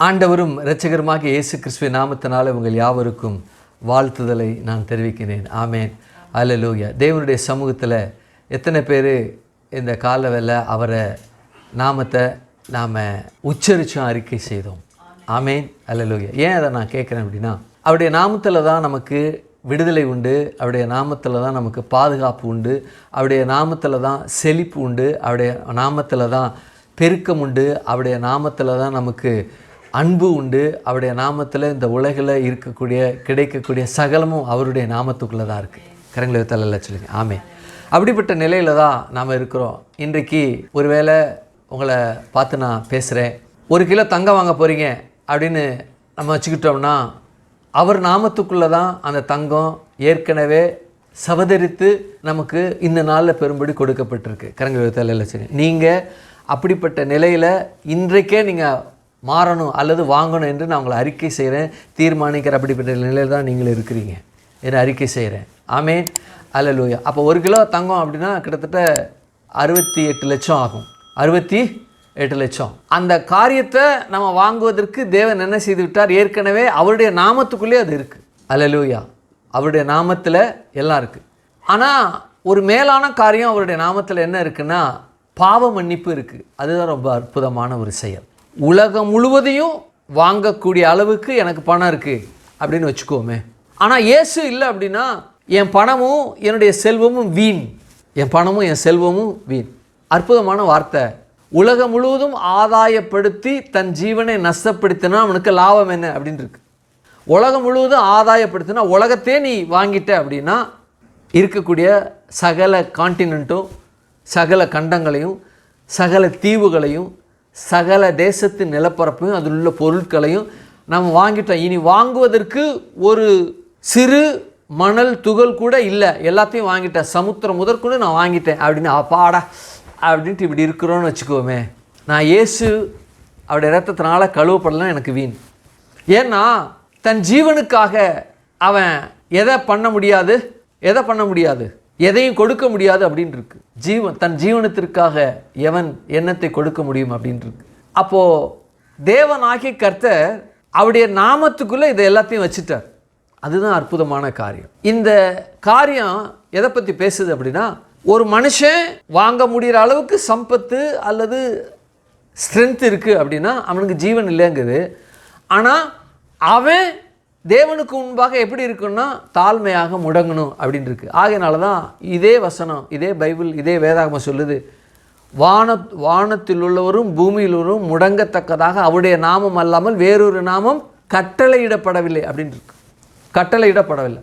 ஆண்டவரும் இரட்சகருமாகிய இயேசு கிறிஸ்துவின் நாமத்தினாலே உங்கள் யாவருக்கும் வாழ்த்துதலை நான் தெரிவிக்கிறேன். ஆமேன், அல்லேலூயா. தேவனுடைய சமூகத்தில் எத்தனை பேர் இந்த காலவேளை அவரை நாமத்தை நாம் உச்சரித்தும் அறிக்கை செய்தோம்? ஆமேன், அல்லேலூயா. ஏன் அதை நான் கேட்குறேன் அப்படின்னா, அவருடைய நாமத்தில் தான் நமக்கு விடுதலை உண்டு, அவருடைய நாமத்தில் தான் நமக்கு பாதுகாப்பு உண்டு, அவருடைய நாமத்தில் தான் செழிப்பு உண்டு, அவருடைய நாமத்தில் தான் பெருக்கம் உண்டு, அவருடைய நாமத்தில் தான் நமக்கு அன்பு உண்டு, அவருடைய நாமத்தில் இந்த உலகில் கிடைக்கக்கூடிய சகலமும் அவருடைய நாமத்துக்குள்ளே தான் இருக்குது. கரங்களை தலை சொல்லுங்க. ஆமே. அப்படிப்பட்ட நிலையில் தான் நாம் இருக்கிறோம். இன்றைக்கு ஒருவேளை உங்களை பார்த்து நான் பேசுகிறேன், 1 கிலோ தங்கம் வாங்க போகிறீங்க அப்படின்னு நம்ம வச்சுக்கிட்டோம்னா, அவர் நாமத்துக்குள்ளே தான் அந்த தங்கம் ஏற்கனவே சவதரித்து நமக்கு இந்த நாளில் பெரும்படி கொடுக்கப்பட்டிருக்கு. கரங்களை தலை சொல்லுங்க. நீங்கள் அப்படிப்பட்ட நிலையில் இன்றைக்கே நீங்கள் மாறணும் அல்லது வாங்கணும் என்று நான் உங்களை அறிக்கை செய்கிறேன், தீர்மானிக்கிற அப்படிப்பட்ட நிலையில் தான் நீங்கள் இருக்கிறீங்க என்று அறிக்கை செய்கிறேன். ஆமேன், அல்லேலூயா. அப்போ 1 கிலோ தங்கம் அப்படின்னா கிட்டத்தட்ட 68 லட்சம் ஆகும். 68 லட்சம். அந்த காரியத்தை நம்ம வாங்குவதற்கு தேவன் என்ன செய்து விட்டார்? ஏற்கனவே அவருடைய நாமத்துக்குள்ளே அது இருக்குது. அல்லேலூயா. அவருடைய நாமத்தில் எல்லாம் இருக்குது. ஆனால் ஒரு மேலான காரியம் அவருடைய நாமத்தில் என்ன இருக்குன்னா, பாவ மன்னிப்பு இருக்குது. அதுதான் ரொம்ப அற்புதமான ஒரு செயல். உலகம் முழுவதையும் வாங்கக்கூடிய அளவுக்கு எனக்கு பணம் இருக்குது அப்படின்னு வச்சுக்கோமே. ஆனால் இயேசு இல்லை அப்படின்னா, என் பணமும் என்னுடைய செல்வமும் வீண், என் பணமும் என் செல்வமும் வீண். அற்புதமான வார்த்தை. உலகம் முழுவதும் ஆதாயப்படுத்தி தன் ஜீவனை நஷ்டப்படுத்தினா அவனுக்கு லாபம் என்ன அப்படின்னு இருக்கு. உலகம் முழுவதும் ஆதாயப்படுத்தினா, உலகத்தே நீ வாங்கிட்ட அப்படின்னா இருக்கக்கூடிய சகல கான்டினென்ட்டும், சகல கண்டங்களையும், சகல தீவுகளையும், சகல தேசத்தின் நிலப்பரப்பையும், அதில் உள்ள பொருட்களையும் நம்ம வாங்கிட்டோம். இனி வாங்குவதற்கு ஒரு சிறு மணல் துகள் கூட இல்லை, எல்லாத்தையும் வாங்கிட்டேன், சமுத்திரம் முதற்கொண்டு நான் வாங்கிட்டேன் அப்படின்னு அப்பாடா அப்படின்ட்டு இப்படி இருக்கிறோன்னு வச்சுக்கோமே. நான் இயேசு அவருடைய இரத்தத்தினால கழுவப்படலாம், எனக்கு வீண். ஏன்னா தன் ஜீவனுக்காக அவன் எதை பண்ண முடியாது, எதையும் கொடுக்க முடியாது அப்படின்னு இருக்கு. தன் ஜீவனத்திற்காக எவன் எண்ணத்தை கொடுக்க முடியும் அப்படின்னு இருக்கு. அப்போது தேவனாகிய கர்த்தர் அவருடைய நாமத்துக்குள்ளே இதை எல்லாத்தையும் வச்சுட்டார். அதுதான் அற்புதமான காரியம். இந்த காரியம் எதை பற்றி பேசுது அப்படின்னா, ஒரு மனுஷன் வாங்க முடிகிற அளவுக்கு சம்பத்து அல்லது ஸ்ட்ரென்த் இருக்குது அப்படின்னா அவனுக்கு ஜீவன் இல்லைங்குது. ஆனால் அவன் தேவனுக்கு முன்பாக எப்படி இருக்குன்னா தாழ்மையாக முடங்கணும் அப்படின்னு இருக்கு. ஆகையினால தான் இதே வசனம், இதே பைபிள், இதே வேதாகமம் சொல்லுது, வானத்தில் உள்ளவரும் பூமியில் உள்ளவரும் முடங்கத்தக்கதாக அவருடைய நாமம் அல்லாமல் வேறொரு நாமம் கட்டளையிடப்படவில்லை அப்படின்னு இருக்கு. கட்டளையிடப்படவில்லை.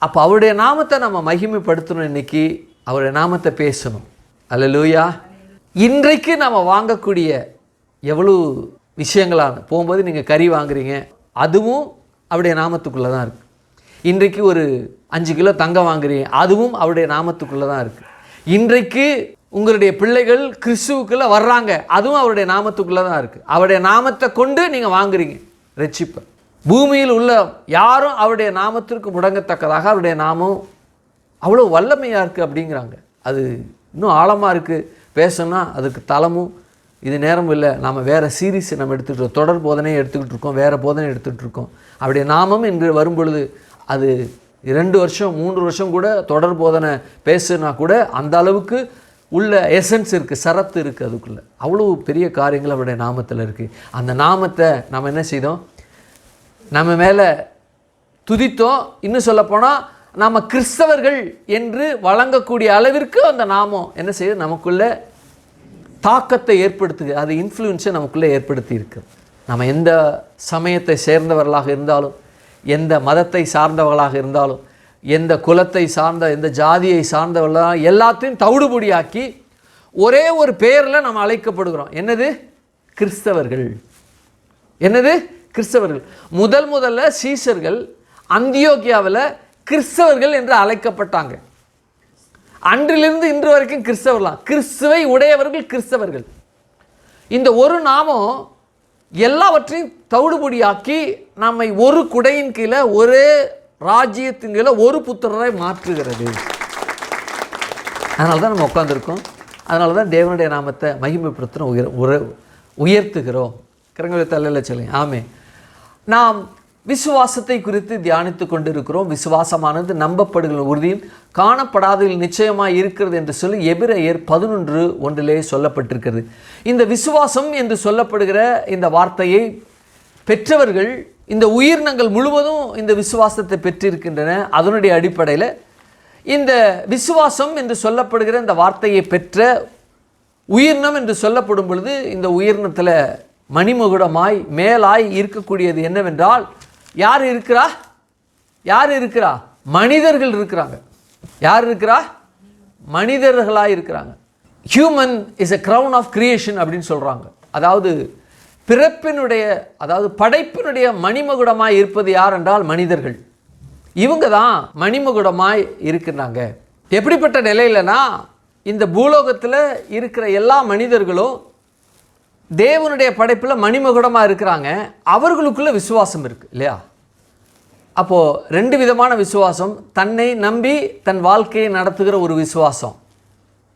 அப்போ அவருடைய நாமத்தை நம்ம மகிமைப்படுத்தணும். இன்னைக்கு அவருடைய நாமத்தை பேசணும். அல்லேலூயா. இன்றைக்கு நம்ம வாங்கக்கூடிய எவ்வளோ விஷயங்களான, போகும்போது நீங்கள் கறி வாங்குறீங்க, அதுவும் அவருடைய நாமத்துக்குள்ளே தான் இருக்குது. இன்றைக்கு ஒரு 5 கிலோ தங்கம் வாங்குறீங்க, அதுவும் அவருடைய நாமத்துக்குள்ளே தான் இருக்குது. இன்றைக்கு உங்களுடைய பிள்ளைகள் கிறிஸ்துவுக்குள்ளே வர்றாங்க, அதுவும் அவருடைய நாமத்துக்குள்ளே தான் இருக்குது. அவருடைய நாமத்தை கொண்டு நீங்கள் வாங்குறீங்க ரட்சிப்பை. பூமியில் உள்ள யாரும் அவருடைய நாமத்திற்கு முடங்கத்தக்கதாக அவருடைய நாமம் அவ்வளோ வல்லமையாக இருக்குது அப்படிங்கிறாங்க. அது இன்னும் ஆழமாக இருக்குது, பேசணும்னா அதுக்கு தளமும் இது நேரம் இல்லை. நாம் வேறு சீரீஸ் நம்ம எடுத்துக்கிட்டு தொடர் போதனையை எடுத்துக்கிட்டு இருக்கோம், வேறு போதனை எடுத்துகிட்டு இருக்கோம். அவருடைய நாமம் என்று வரும்பொழுது அது 2 வருஷம் 3 வருஷம் கூட தொடர் போதனை பேசுனா கூட அந்த அளவுக்கு உள்ள எசன்ஸ் இருக்குது, சரத்து இருக்குது அதுக்குள்ளே. அவ்வளோ பெரிய காரியங்கள் அவருடைய நாமத்தில் இருக்குது. அந்த நாமத்தை நம்ம என்ன செய்தோம்? நம்ம மேலே துதித்தோம். இன்னும் சொல்லப்போனால் நாம் கிறிஸ்தவர்கள் என்று வழங்கக்கூடிய அளவிற்கு அந்த நாமம் என்ன செய்யுது? நமக்குள்ளே தாக்கத்தை ஏற்படுத்துது. அது இன்ஃப்ளூயன்ஸை நமக்குள்ளே ஏற்படுத்தி இருக்குது. நம்ம எந்த சமயத்தை சேர்ந்தவர்களாக இருந்தாலும், எந்த மதத்தை சார்ந்தவர்களாக இருந்தாலும், எந்த குலத்தை சார்ந்த, எந்த ஜாதியை சார்ந்தவர்களாக எல்லாத்தையும் தவிடுபொடியாக்கி ஒரே ஒரு பெயரில் நம்ம அழைக்கப்படுகிறோம். என்னது? கிறிஸ்தவர்கள். என்னது? கிறிஸ்தவர்கள். முதல்ல சீசர்கள் அந்தியோக்கியாவில் கிறிஸ்தவர்கள் என்று அழைக்கப்பட்டாங்க. அன்றிலிருந்து இன்று வரைக்கும் கிறிஸ்தவர்களாம். கிறிஸ்துவை உடையவர்கள் கிறிஸ்தவர்கள். இந்த ஒரு நாமம் எல்லாவற்றையும் தவிடுபொடியாக்கி நம்மை ஒரு குடையின் கீழே, ஒரே ராஜ்யத்தின் கீழே ஒரு புத்திரரை மாற்றுகிறது. அதனால தான் நம்ம உட்காந்துருக்கோம். அதனால தான் தேவனுடைய நாமத்தை மகிமைப்படுத்துகிறோம், உயர்த்துகிறோம். கரங்களை தலையில் சொல்லுங்க. ஆமே. நாம் விசுவாசத்தை குறித்து தியானித்து கொண்டிருக்கிறோம். விசுவாசமானது நம்பப்படுகிற உறுதியும் காணப்படாததில் நிச்சயமாக இருக்கிறது என்று சொல்லி எபிரேயர் 11:1 சொல்லப்பட்டிருக்கிறது. இந்த விசுவாசம் என்று சொல்லப்படுகிற இந்த வார்த்தையை பெற்றவர்கள், இந்த உயிரினங்கள் முழுவதும் இந்த விசுவாசத்தை பெற்றிருக்கின்றன. அதனுடைய அடிப்படையில் இந்த விசுவாசம் என்று சொல்லப்படுகிற இந்த வார்த்தையை பெற்ற உயிரினம் என்று சொல்லப்படும் பொழுது இந்த உயிரினத்தில் மணிமகுடமாய் மேலாய் இருக்கக்கூடியது என்னவென்றால் யார் இருக்கிறா? யார் இருக்கிறா? மனிதர்கள் இருக்கிறாங்க. யார் இருக்கிறா? மனிதர்களாக இருக்கிறாங்க. Human is a crown of creation அப்படின்னு சொல்கிறாங்க. அதாவது பிறப்பினுடைய, அதாவது படைப்பினுடைய மணிமகுடமாய் இருப்பது யார் என்றால் மனிதர்கள். இவங்க தான் மணிமகுடமாய் இருக்கிறாங்க. எப்படிப்பட்ட நிலையிலனா, இந்த பூலோகத்தில் இருக்கிற எல்லா மனிதர்களும் தேவனுடைய படைப்பில் மணிமகுடமாக இருக்கிறாங்க. அவர்களுக்குள்ள விசுவாசம் இருக்குது இல்லையா? அப்போது 2 விதமான விசுவாசம். தன்னை நம்பி தன் வாழ்க்கையை நடத்துகிற ஒரு விசுவாசம்.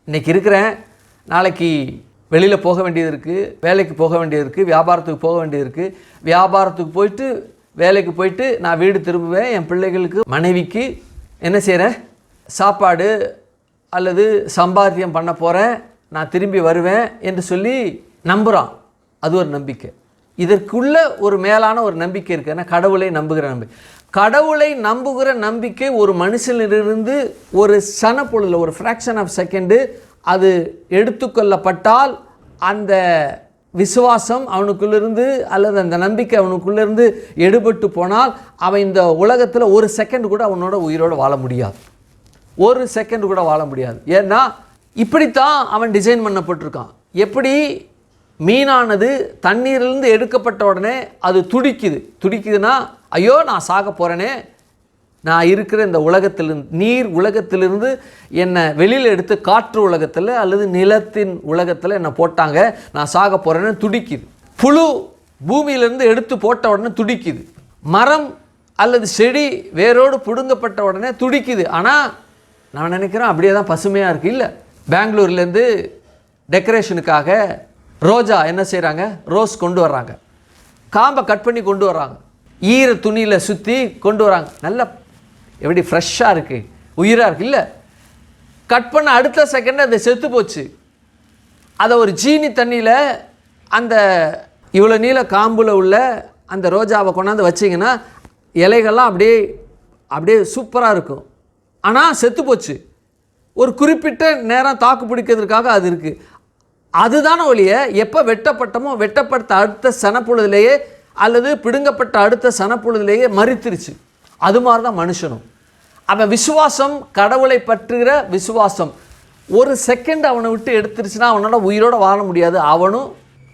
இன்றைக்கி இருக்கிறேன், நாளைக்கு வெளியில் போக வேண்டியது இருக்குது, வேலைக்கு போக வேண்டியது இருக்குது, வியாபாரத்துக்கு போக வேண்டியது இருக்குது. வியாபாரத்துக்கு போயிட்டு வேலைக்கு போயிட்டு நான் வீடு திரும்புவேன். என் பிள்ளைகளுக்கு மனைவிக்கு என்ன செய்கிறேன்? சாப்பாடு அல்லது சம்பாத்தியம் பண்ண போகிறேன், நான் திரும்பி வருவேன் என்று சொல்லி நம்புகிறான். அது ஒரு நம்பிக்கை. இதற்குள்ள ஒரு மேலான ஒரு நம்பிக்கை இருக்குன்னா கடவுளை நம்புகிற நம்பிக்கை. கடவுளை நம்புகிற நம்பிக்கை ஒரு மனுஷனிலிருந்து ஒரு சனப்பொழுதில், ஒரு ஃப்ராக்ஷன் ஆஃப் செகண்டு அது எடுத்துக்கொள்ளப்பட்டால் அந்த விசுவாசம் அவனுக்குள்ளிருந்து அல்லது அந்த நம்பிக்கை அவனுக்குள்ளேருந்து எடுபட்டு போனால் அவன் இந்த உலகத்தில் ஒரு செகண்ட் கூட அவனோட உயிரோடு வாழ முடியாது. ஒரு செகண்ட் கூட வாழ முடியாது. ஏன்னா இப்படித்தான் அவன் டிசைன் பண்ணப்பட்டிருக்கான். எப்படி மீனானது தண்ணீரிலிருந்து எடுக்கப்பட்ட உடனே அது துடிக்குதுன்னா ஐயோ நான் சாக போகிறேனே, நான் இருக்கிற இந்த உலகத்திலிருந்து, நீர் உலகத்திலிருந்து என்னை வெளியில் எடுத்து காற்று உலகத்தில் அல்லது நிலத்தின் உலகத்தில் என்னை போட்டாங்க, நான் சாக போகிறேன்னு துடிக்குது. புழு பூமியிலிருந்து எடுத்து போட்ட உடனே துடிக்குது. மரம் அல்லது செடி வேரோடு பிடுங்கப்பட்ட உடனே துடிக்குது. ஆனால் நான் நினைக்கிறேன் அப்படியே தான் பசுமையாக இருக்குது. இல்லை, பெங்களூர்லேருந்து டெக்கரேஷனுக்காக ரோஜா என்ன செய்கிறாங்க? ரோஸ் கொண்டு வர்றாங்க. காம்பை கட் பண்ணி கொண்டு வர்றாங்க. ஈர துணியில் சுற்றி கொண்டு வராங்க. நல்ல எப்படி ஃப்ரெஷ்ஷாக இருக்குது, உயிராக இருக்குது. இல்லை, கட் பண்ண அடுத்த செகண்ட் அது செத்து போச்சு. அதை ஒரு ஜீனி தண்ணியில் அந்த இவ்வளோ நீள காம்பில் உள்ள அந்த ரோஜாவை கொண்டாந்து வச்சிங்கன்னா இலைகள்லாம் அப்படியே சூப்பராக இருக்கும். ஆனால் செத்து போச்சு. ஒரு குறிப்பிட்ட நேரம் தாக்கு பிடிக்கிறதுக்காக அது இருக்குது. அதுதான ஒழிய எப்போ வெட்டப்பட்டமோ வெட்டப்பட்ட அடுத்த சனப்பொழுதிலேயே அல்லது பிடுங்கப்பட்ட அடுத்த சனப்பொழுதிலேயே மரித்திருச்சு. அது மாதிரி தான் மனுஷனும். அவன் விசுவாசம், கடவுளை பற்றுகிற விசுவாசம் ஒரு செகண்ட் அவனை விட்டு எடுத்துருச்சுன்னா அவனோட உயிரோடு வாழ முடியாது.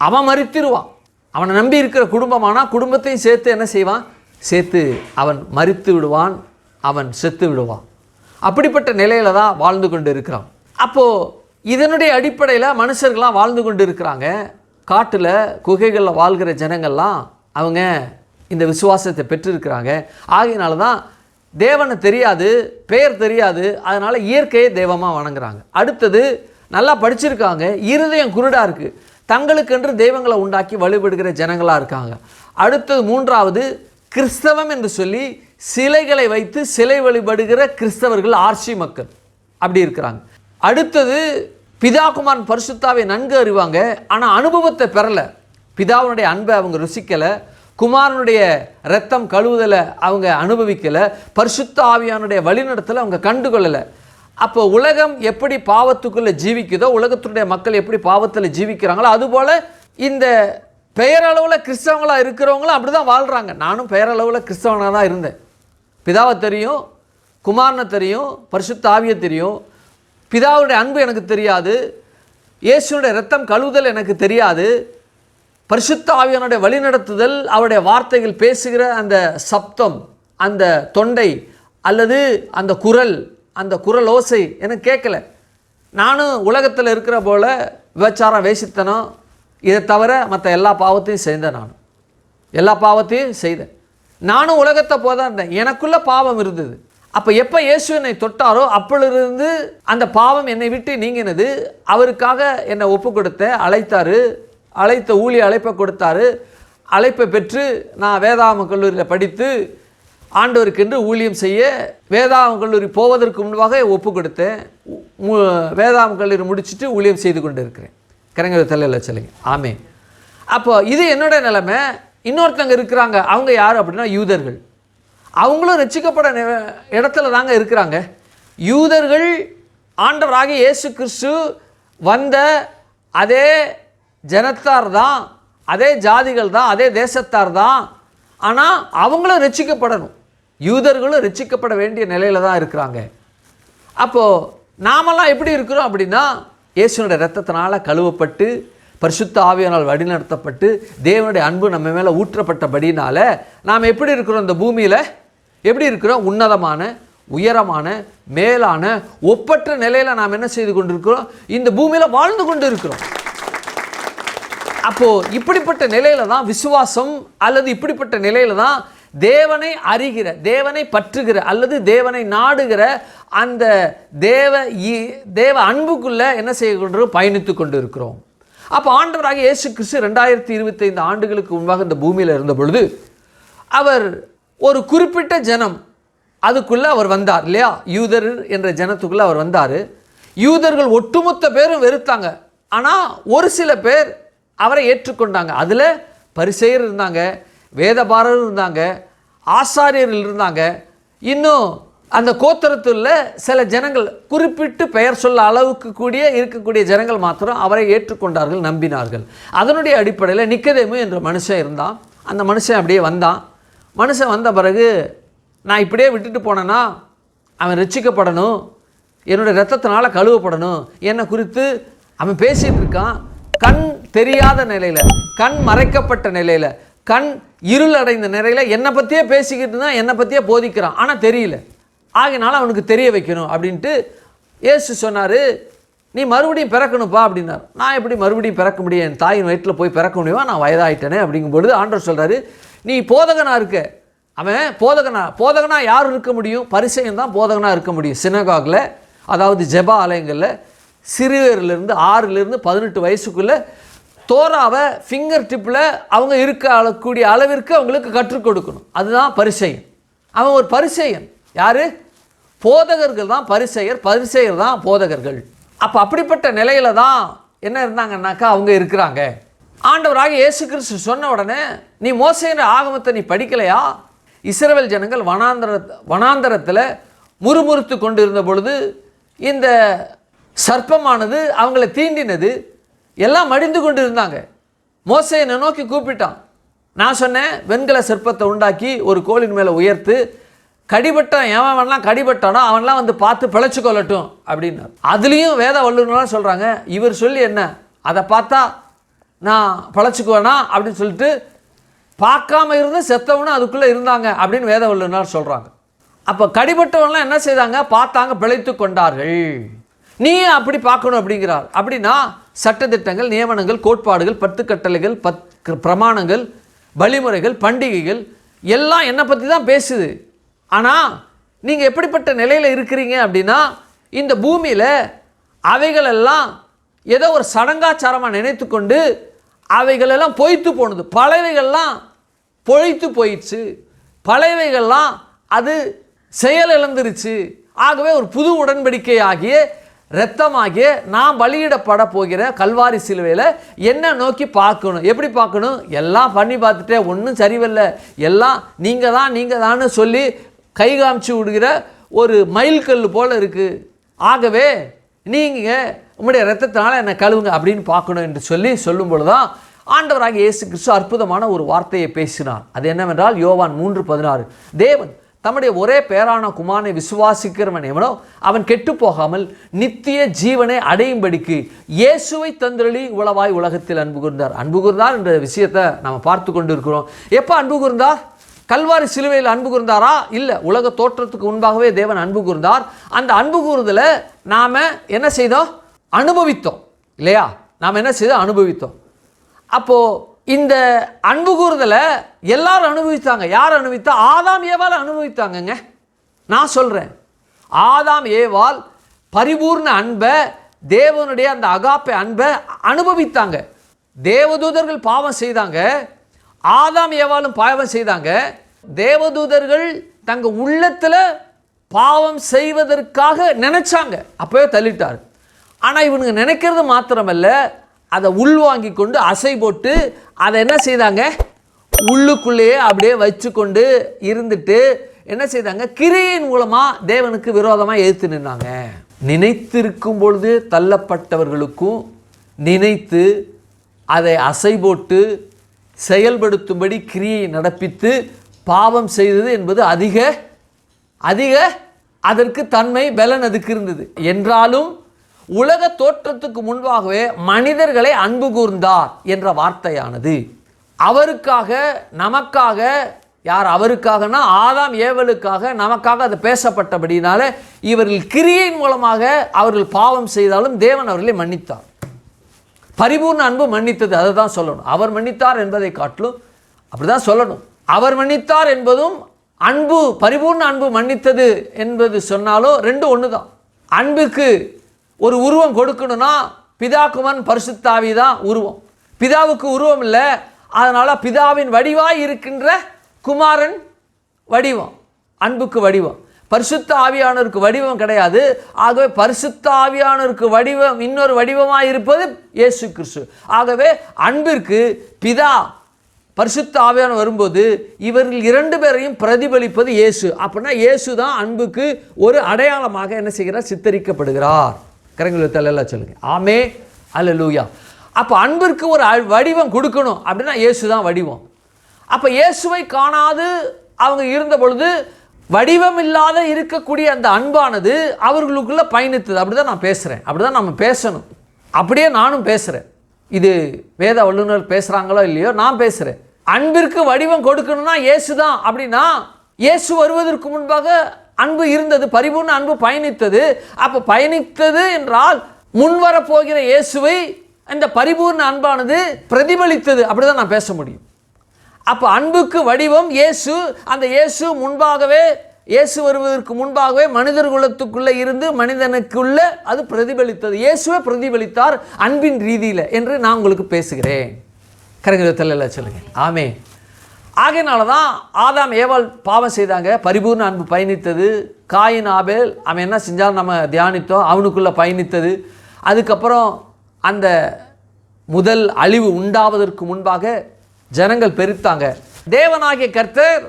அவன் மரித்திருவான். அவனை நம்பி இருக்கிற குடும்பமானா குடும்பத்தையும் சேர்த்து என்ன செய்வான்? சேர்த்து அவன் மரித்து விடுவான், அவன் செத்து விடுவான். அப்படிப்பட்ட நிலையில் தான் வாழ்ந்து கொண்டு இருக்கிறான். அப்போது இதனுடைய அடிப்படையில் மனுஷர்கள்லாம் வாழ்ந்து கொண்டு இருக்கிறாங்க. காட்டில் குகைகளில் வாழ்கிற ஜனங்கள்லாம் அவங்க இந்த விசுவாசத்தை பெற்றிருக்கிறாங்க. ஆகையினால தான் தேவனை தெரியாது, பெயர் தெரியாது, அதனால் இயற்கையை தெய்வமாக வணங்குறாங்க. அடுத்தது நல்லா படிச்சிருக்காங்க, இருதயம் குருடாக இருக்குது, தங்களுக்கென்று தெய்வங்களை உண்டாக்கி வழிபடுகிற ஜனங்களாக இருக்காங்க. அடுத்தது 3வது கிறிஸ்தவம் என்று சொல்லி சிலைகளை வைத்து சிலை வழிபடுகிற கிறிஸ்தவர்கள், ஆர்சி மக்கள் அப்படி இருக்கிறாங்க. அடுத்தது பிதாகுமாரன் பரிசுத்தாவை நன்கு அறிவாங்க, ஆனால் அனுபவத்தை பெறலை. பிதாவுடைய அன்பை அவங்க ருசிக்கலை, குமாரனுடைய இரத்தம் கழுவுதலை அவங்க அனுபவிக்கலை, பரிசுத்த ஆவியானுடைய வழிநடத்தலை அவங்க கண்டுகொள்ளலை. அப்போ உலகம் எப்படி பாவத்துக்குள்ளே ஜீவிக்குதோ, உலகத்துடைய மக்கள் எப்படி பாவத்தில் ஜீவிக்கிறாங்களோ, அதுபோல் இந்த பெயரளவில் கிறிஸ்தவங்களாக இருக்கிறவங்களும் அப்படி தான் வாழ்கிறாங்க. நானும் பெயரளவில் கிறிஸ்தவனாக தான் இருந்தேன். பிதாவை தெரியும், குமாரனை தெரியும், பரிசுத்த ஆவியை தெரியும். பிதாவுடைய அன்பு எனக்கு தெரியாது, இயேசுடைய இரத்தம் கழுவுதல் எனக்கு தெரியாது, பரிசுத்த ஆவியானுடைய வழிநடத்துதல், அவருடைய வார்த்தைகள் பேசுகிற அந்த சப்தம், அந்த தொண்டை அல்லது அந்த குரல் ஓசை எனக்கு கேட்கல. நானும் உலகத்தில் இருக்கிற போல் விபச்சாரம், வேசித்தனம், இதை தவிர மற்ற எல்லா பாவத்தையும் செய்தேன். எல்லா பாவத்தையும் செய்தேன். நானும் உலகத்தை போதான் இருந்தேன். எனக்குள்ள பாவம் இருந்தது. அப்போ எப்போ இயேசு என்னை தொட்டாரோ அப்பொழுது அந்த பாவம் என்னை விட்டு நீங்கினது. அவருக்காக என்னை ஒப்பு கொடுத்த, அழைத்த ஊழிய அழைப்பை கொடுத்தாரு. அழைப்பை பெற்று நான் வேதாகம கல்லூரியில் படித்து ஆண்டவருக்கென்று ஊழியம் செய்ய வேதாகம கல்லூரி போவதற்கு முன்பாக ஒப்பு கொடுத்தேன். வேதாகம கல்லூரி முடிச்சுட்டு ஊழியம் செய்து கொண்டு இருக்கிறேன். கரங்களை தலையில் சொல்லுங்க. ஆமே. அப்போ இது என்னோட நிலைமை. இன்னொருத்தங்க இருக்கிறாங்க, அவங்க யார் அப்படின்னா யூதர்கள். அவங்களும் ரட்சிக்கப்பட இடத்துல தாங்க இருக்கிறாங்க. யூதர்கள் ஆண்டவராகிய இயேசு கிறிஸ்து வந்த அதே ஜனத்தார் தான், அதே ஜாதிகள் தான், அதே தேசத்தார் தான். ஆனால் அவங்களும் ரட்சிக்கப்படணும். யூதர்களும் ரட்சிக்கப்பட வேண்டிய நிலையில் தான் இருக்கிறாங்க. அப்போது நாமெல்லாம் எப்படி இருக்கிறோம் அப்படின்னா, இயேசுனுடைய இரத்தத்தினால் கழுவப்பட்டு பரிசுத்த ஆவியானால் வழிநடத்தப்பட்டு தேவனுடைய அன்பு நம்ம மேலே ஊற்றப்பட்டபடினால நாம் எப்படி இருக்கிறோம்? இந்த பூமியில் எப்படி இருக்கிறோம்? உன்னதமான, உயரமான, மேலான, ஒப்பற்ற நிலையில் நாம் என்ன செய்து கொண்டிருக்கிறோம்? இந்த பூமியில் வாழ்ந்து கொண்டு இருக்கிறோம். அப்போது இப்படிப்பட்ட நிலையில் தான் விசுவாசம், அல்லது இப்படிப்பட்ட நிலையில் தான் தேவனை அறிகிற, தேவனை பற்றுகிற, அல்லது தேவனை நாடுகிற அந்த தேவ அன்புக்குள்ளே என்ன செய்ய கொண்டிருக்கிறோம்? பயணித்து கொண்டு இருக்கிறோம். அப்போ ஆண்டவராகிய இயேசு கிறிஸ்து 2025 ஆண்டுகளுக்கு முன்பாக இந்த பூமியில் இருந்த பொழுது அவர் ஒரு குறிப்பிட்ட ஜனம் அதுக்குள்ளே அவர் வந்தார் இல்லையா? யூதர் என்ற ஜனத்துக்குள்ளே அவர் வந்தார். யூதர்கள் ஒட்டுமொத்த பேரும் வெறுத்தாங்க. ஆனால் ஒரு சில பேர் அவரை ஏற்றுக்கொண்டாங்க. அதில் பரிசேயர் இருந்தாங்க, வேதபாரர் இருந்தாங்க, ஆசாரியர்கள் இருந்தாங்க. இன்னும் அந்த கோத்திரத்தில் சில ஜனங்கள், குறிப்பிட்டு பெயர் சொல்ல அளவுக்கு இருக்கக்கூடிய ஜனங்கள் மாத்திரம் அவரை ஏற்றுக்கொண்டார்கள், நம்பினார்கள். அதனுடைய அடிப்படையில் நிக்கதேமு என்ற மனுஷன் இருந்தான். அந்த மனுஷன் அப்படியே வந்தான். மனுஷன் வந்த பிறகு, நான் இப்படியே விட்டுட்டு போனேன்னா அவன் ரட்சிக்கப்படணும், என்னுடைய இரத்தத்தினால் கழுவப்படணும், என்னை குறித்து அவன் பேசிகிட்டு இருக்கான். கண் தெரியாத நிலையில், கண் மறைக்கப்பட்ட நிலையில், கண் இருள் அடைந்த நிலையில் என்னை பற்றியே பேசிக்கிட்டு தான், என்னை பற்றியே போதிக்கிறான், ஆனால் தெரியல. ஆகினால அவனுக்கு தெரிய வைக்கணும் அப்படின்ட்டு இயேசு சொன்னார், நீ மறுபடியும் பிறக்கணும்ப்பா அப்படின்னார். நான் எப்படி மறுபடியும் பிறக்க முடியும்? என் தாயின் வயிற்றில் போய் பிறக்க முடியுமா? நான் வயதாயிட்டேனே அப்படிங்கும்பொழுது ஆண்டவர் சொல்கிறாரு, நீ போதகனாக இருக்க. அவன் போதகனா யார் இருக்க முடியும்? பரிசேயன் தான் போதகனாக இருக்க முடியும். சினகாகில், அதாவது ஜெப ஆலயங்களில் சிறுவரிலிருந்து 6லிருந்து 18 வயசுக்குள்ளே தோராவை ஃபிங்கர் டிப்பில் அவங்க இருக்கக்கூடிய அளவிற்கு அவங்களுக்கு கற்றுக் கொடுக்கணும். அதுதான் பரிசேயன். அவன் ஒரு பரிசேயன். யார்? போதகர்கள் தான் பரிசேயர், பரிசேயர் தான் போதகர்கள். அப்போ அப்படிப்பட்ட நிலையில தான் என்ன இருந்தாங்கன்னாக்கா அவங்க இருக்கிறாங்க. ஆண்டவராகிய இயேசு கிறிஸ்து சொன்ன உடனே, நீ மோசேயின் ஆகமத்தை நீ படிக்கலையா? இஸ்ரவேல் ஜனங்கள் வனாந்தரத்தில் முறுமுறுத்து கொண்டு இருந்த பொழுது இந்த சர்ப்பமானது அவங்களை தீண்டினது. எல்லாம் மடிந்து கொண்டு இருந்தாங்க. மோசே என்னை நோக்கி கூப்பிட்டான். நான் சொன்னேன், வெண்கல சர்ப்பத்தை உண்டாக்கி ஒரு கோலின் மேலே உயர்த்து, கடிபட்டான் எவன்லாம் கடிபட்டானோ அவன்லாம் வந்து பார்த்து பிழைச்சு கொள்ளட்டும் அப்படின்னார். அதுலேயும் வேத வல்லுநர்லாம் சொல்கிறாங்க, இவர் சொல்லி என்ன, அதை பார்த்தா நான் பிழைச்சிக்குவேனா அப்படின்னு சொல்லிட்டு பார்க்காம இருந்து செத்தவனும் அதுக்குள்ளே இருந்தாங்க அப்படின்னு வேத வல்லுநர் சொல்கிறாங்க. அப்போ கடிபட்டவன்லாம் என்ன செய்தாங்க? பார்த்தாங்க, பிழைத்து கொண்டார்கள். நீ அப்படி பார்க்கணும் அப்படிங்கிறார். அப்படின்னா சட்டத்திட்டங்கள், நியமனங்கள், கோட்பாடுகள், 10 கட்டளைகள், பிரமாணங்கள், வழிமுறைகள், பண்டிகைகள் எல்லாம் என்னை பற்றி தான் பேசுது. ஆனால் நீங்கள் எப்படிப்பட்ட நிலையில் இருக்கிறீங்க அப்படின்னா, இந்த பூமியில் அவைகளெல்லாம் ஏதோ ஒரு சடங்காச்சாரமாக நினைத்து கொண்டு அவைகளெல்லாம் பொய்த்து போனது. பழையவைகள்லாம் பொய்த்து போயிடுச்சு, பழையவைகள்லாம் அது செயல் இழந்துருச்சு. ஆகவே ஒரு புது உடன்படிக்கை ஆகிய இரத்தமாகிய நான் பலியிடப்பட போகிற கல்வாரி சிலுவையில் என்ன நோக்கி பார்க்கணும். எப்படி பார்க்கணும்? எல்லாம் பண்ணி பார்த்துட்டே ஒன்றும் சரிவில்லை, எல்லாம் நீங்கள் தான்னு சொல்லி கை காமிச்சு விடுகிற ஒரு மயில் கல் போல் இருக்குது. ஆகவே நீங்கள் உங்களுடைய இரத்தத்தினால என்னை கழுவுங்க அப்படின்னு பார்க்கணும் என்று சொல்லும் பொழுது தான் ஆண்டவராகிய இயேசு கிறிஸ்து அற்புதமான ஒரு வார்த்தையை பேசினார். அது என்னவென்றால் யோவான் 3:16, தேவன் தம்முடைய ஒரே பேரான குமாரனை விசுவாசிக்கிறவன் எவனோ அவன் கெட்டு போகாமல் நித்திய ஜீவனை அடையும்படிக்கு இயேசுவை தந்தருளி உளவாய் உலகத்தில் அன்பு கூர்ந்தார். அன்பு கூர்ந்தார் என்ற விஷயத்தை நாம் பார்த்து கொண்டு இருக்கிறோம். எப்போ அன்பு கூர்ந்தார்? கல்வாரி சிலுவையில் அன்பு கூர்ந்தாரா? இல்லை, உலக தோற்றத்துக்கு முன்பாகவே தேவன் அன்பு கூர்ந்தார். அந்த அன்பு கூறுதலை நாம் என்ன செய்தோம்? அனுபவித்தோம் இல்லையா? நாம் என்ன செய்தோம்? அனுபவித்தோம். அப்போது இந்த அன்பு கூறுதலை எல்லாரும் அனுபவித்தாங்க. யார் அனுபவித்தா? ஆதாம் ஏவாள் அனுபவித்தாங்கங்க. நான் சொல்கிறேன், ஆதாம் ஏவாள் பரிபூர்ண அன்பை, தேவனுடைய அந்த அகாப்பை அன்பை அனுபவித்தாங்க. தேவதூதர்கள் பாவம் செய்தாங்க. ஆதாம் ஏவாளும் பாவம் செய்தாங்க. தேவதூதர்கள் தங்க உள்ளத்தில் பாவம் செய்வதற்காக நினைச்சாங்க, அப்பவே தள்ளிட்டார். ஆனால் இவனுங்க நினைக்கிறது மாத்திரமல்ல, அதை உள்வாங்கி கொண்டு அசை போட்டு அதை என்ன செய்தாங்க, உள்ளுக்குள்ளேயே அப்படியே வச்சு கொண்டு இருந்துட்டு என்ன செய்தாங்க, கிரியின் மூலமாக தேவனுக்கு விரோதமாக எதிர்த்து நின்னாங்க. நினைத்திருக்கும் பொழுது தள்ளப்பட்டவர்களுக்கும் நினைத்து அதை அசை போட்டு செயல்படுத்தும்படி கிரியை நடப்பித்து பாவம் செய்தது என்பது அதிக அதற்கு தன்மை பலன் அதுக்கு இருந்தது. என்றாலும் உலக தோற்றத்துக்கு முன்பாகவே மனிதர்களை அன்பு கூர்ந்தார் என்ற வார்த்தையானது அவருக்காக, நமக்காக, யார் அவருக்காகனா ஆதாம் ஏவலுக்காக, நமக்காக அது பேசப்பட்டபடினால இவர்கள் கிரியின் மூலமாக அவர்கள் பாவம் செய்தாலும் தேவன் அவர்களை மன்னித்தார். பரிபூர்ண அன்பு மன்னித்தது, அதை தான் சொல்லணும். அவர் மன்னித்தார் என்பதை காட்டிலும் அப்படி தான் சொல்லணும். அவர் மன்னித்தார் என்பதும் அன்பு, பரிபூர்ண அன்பு மன்னித்தது என்பது சொன்னாலும் ரெண்டும் ஒன்று தான். அன்புக்கு ஒரு உருவம் கொடுக்கணும்னா பிதா குமாரன் பரிசுத்த ஆவி தான் உருவம். பிதாவுக்கு உருவம் இல்லை, அதனால் பிதாவின் வடிவாய் இருக்கின்ற குமாரன் வடிவம், அன்புக்கு வடிவம். பரிசுத்த ஆவியானவருக்கு வடிவம் கிடையாது. ஆகவே பரிசுத்த ஆவியானவருக்கு வடிவம், இன்னொரு வடிவமாக இருப்பது இயேசு கிறிஸ்து. ஆகவே அன்பிற்கு பிதா பரிசுத்த ஆவியானவர் வரும்போது இவர்கள் இரண்டு பேரையும் பிரதிபலிப்பது இயேசு. அப்படின்னா இயேசு தான் அன்புக்கு ஒரு அடையாளமாக என்ன செய்கிறார், சித்தரிக்கப்படுகிறார். கரங்களை எல்லாம் சொல்லுங்க ஆமே, அல்லேலூயா. அப்போ அன்பிற்கு ஒரு வடிவம் கொடுக்கணும் அப்படின்னா இயேசு தான் வடிவம். அப்போ இயேசுவை காணாது அவங்க இருந்த பொழுது வடிவம் இல்லாத இருக்கக்கூடிய அந்த அன்பானது அவர்களுக்குள்ள பயணித்தது. அப்படிதான் நான் பேசுகிறேன், அப்படிதான் நம்ம பேசணும். அப்படியே நானும் பேசுகிறேன். இது வேத வல்லுநர் பேசுகிறாங்களோ இல்லையோ, நான் பேசுகிறேன். அன்பிற்கு வடிவம் கொடுக்கணும்னா இயேசு தான். அப்படின்னா இயேசு வருவதற்கு முன்பாக அன்பு இருந்தது, பரிபூர்ண அன்பு பயணித்தது. அப்போ பயணித்தது என்றால் முன்வர போகிற இயேசுவை இந்த பரிபூர்ண அன்பானது பிரதிபலித்தது. அப்படிதான் நான் பேச முடியும். அப்போ அன்புக்கு வடிவம் இயேசு. அந்த இயேசு முன்பாகவே, இயேசு வருவதற்கு முன்பாகவே மனிதர் குலத்துக்குள்ளே இருந்து மனிதனுக்குள்ள அது பிரதிபலித்தது. இயேசுவே பிரதிபலித்தார் அன்பின் ரீதியில் என்று நான் உங்களுக்கு பேசுகிறேன். கரங்களை எல்லாம் சொல்லுங்க ஆமே. ஆகையினால தான் ஆதாம் ஏவாள் பாவம் செய்தாங்க, பரிபூர்ண அன்பு பயணித்தது. காயின் ஆபேல் அவன் என்ன செஞ்சாலும் நம்ம தியானித்தோம், அவனுக்குள்ளே பயணித்தது. அதுக்கப்புறம் அந்த முதல் அழிவு உண்டாவதற்கு முன்பாக ஜனங்கள் பெருத்தாங்க. தேவனாகிய கர்த்தர்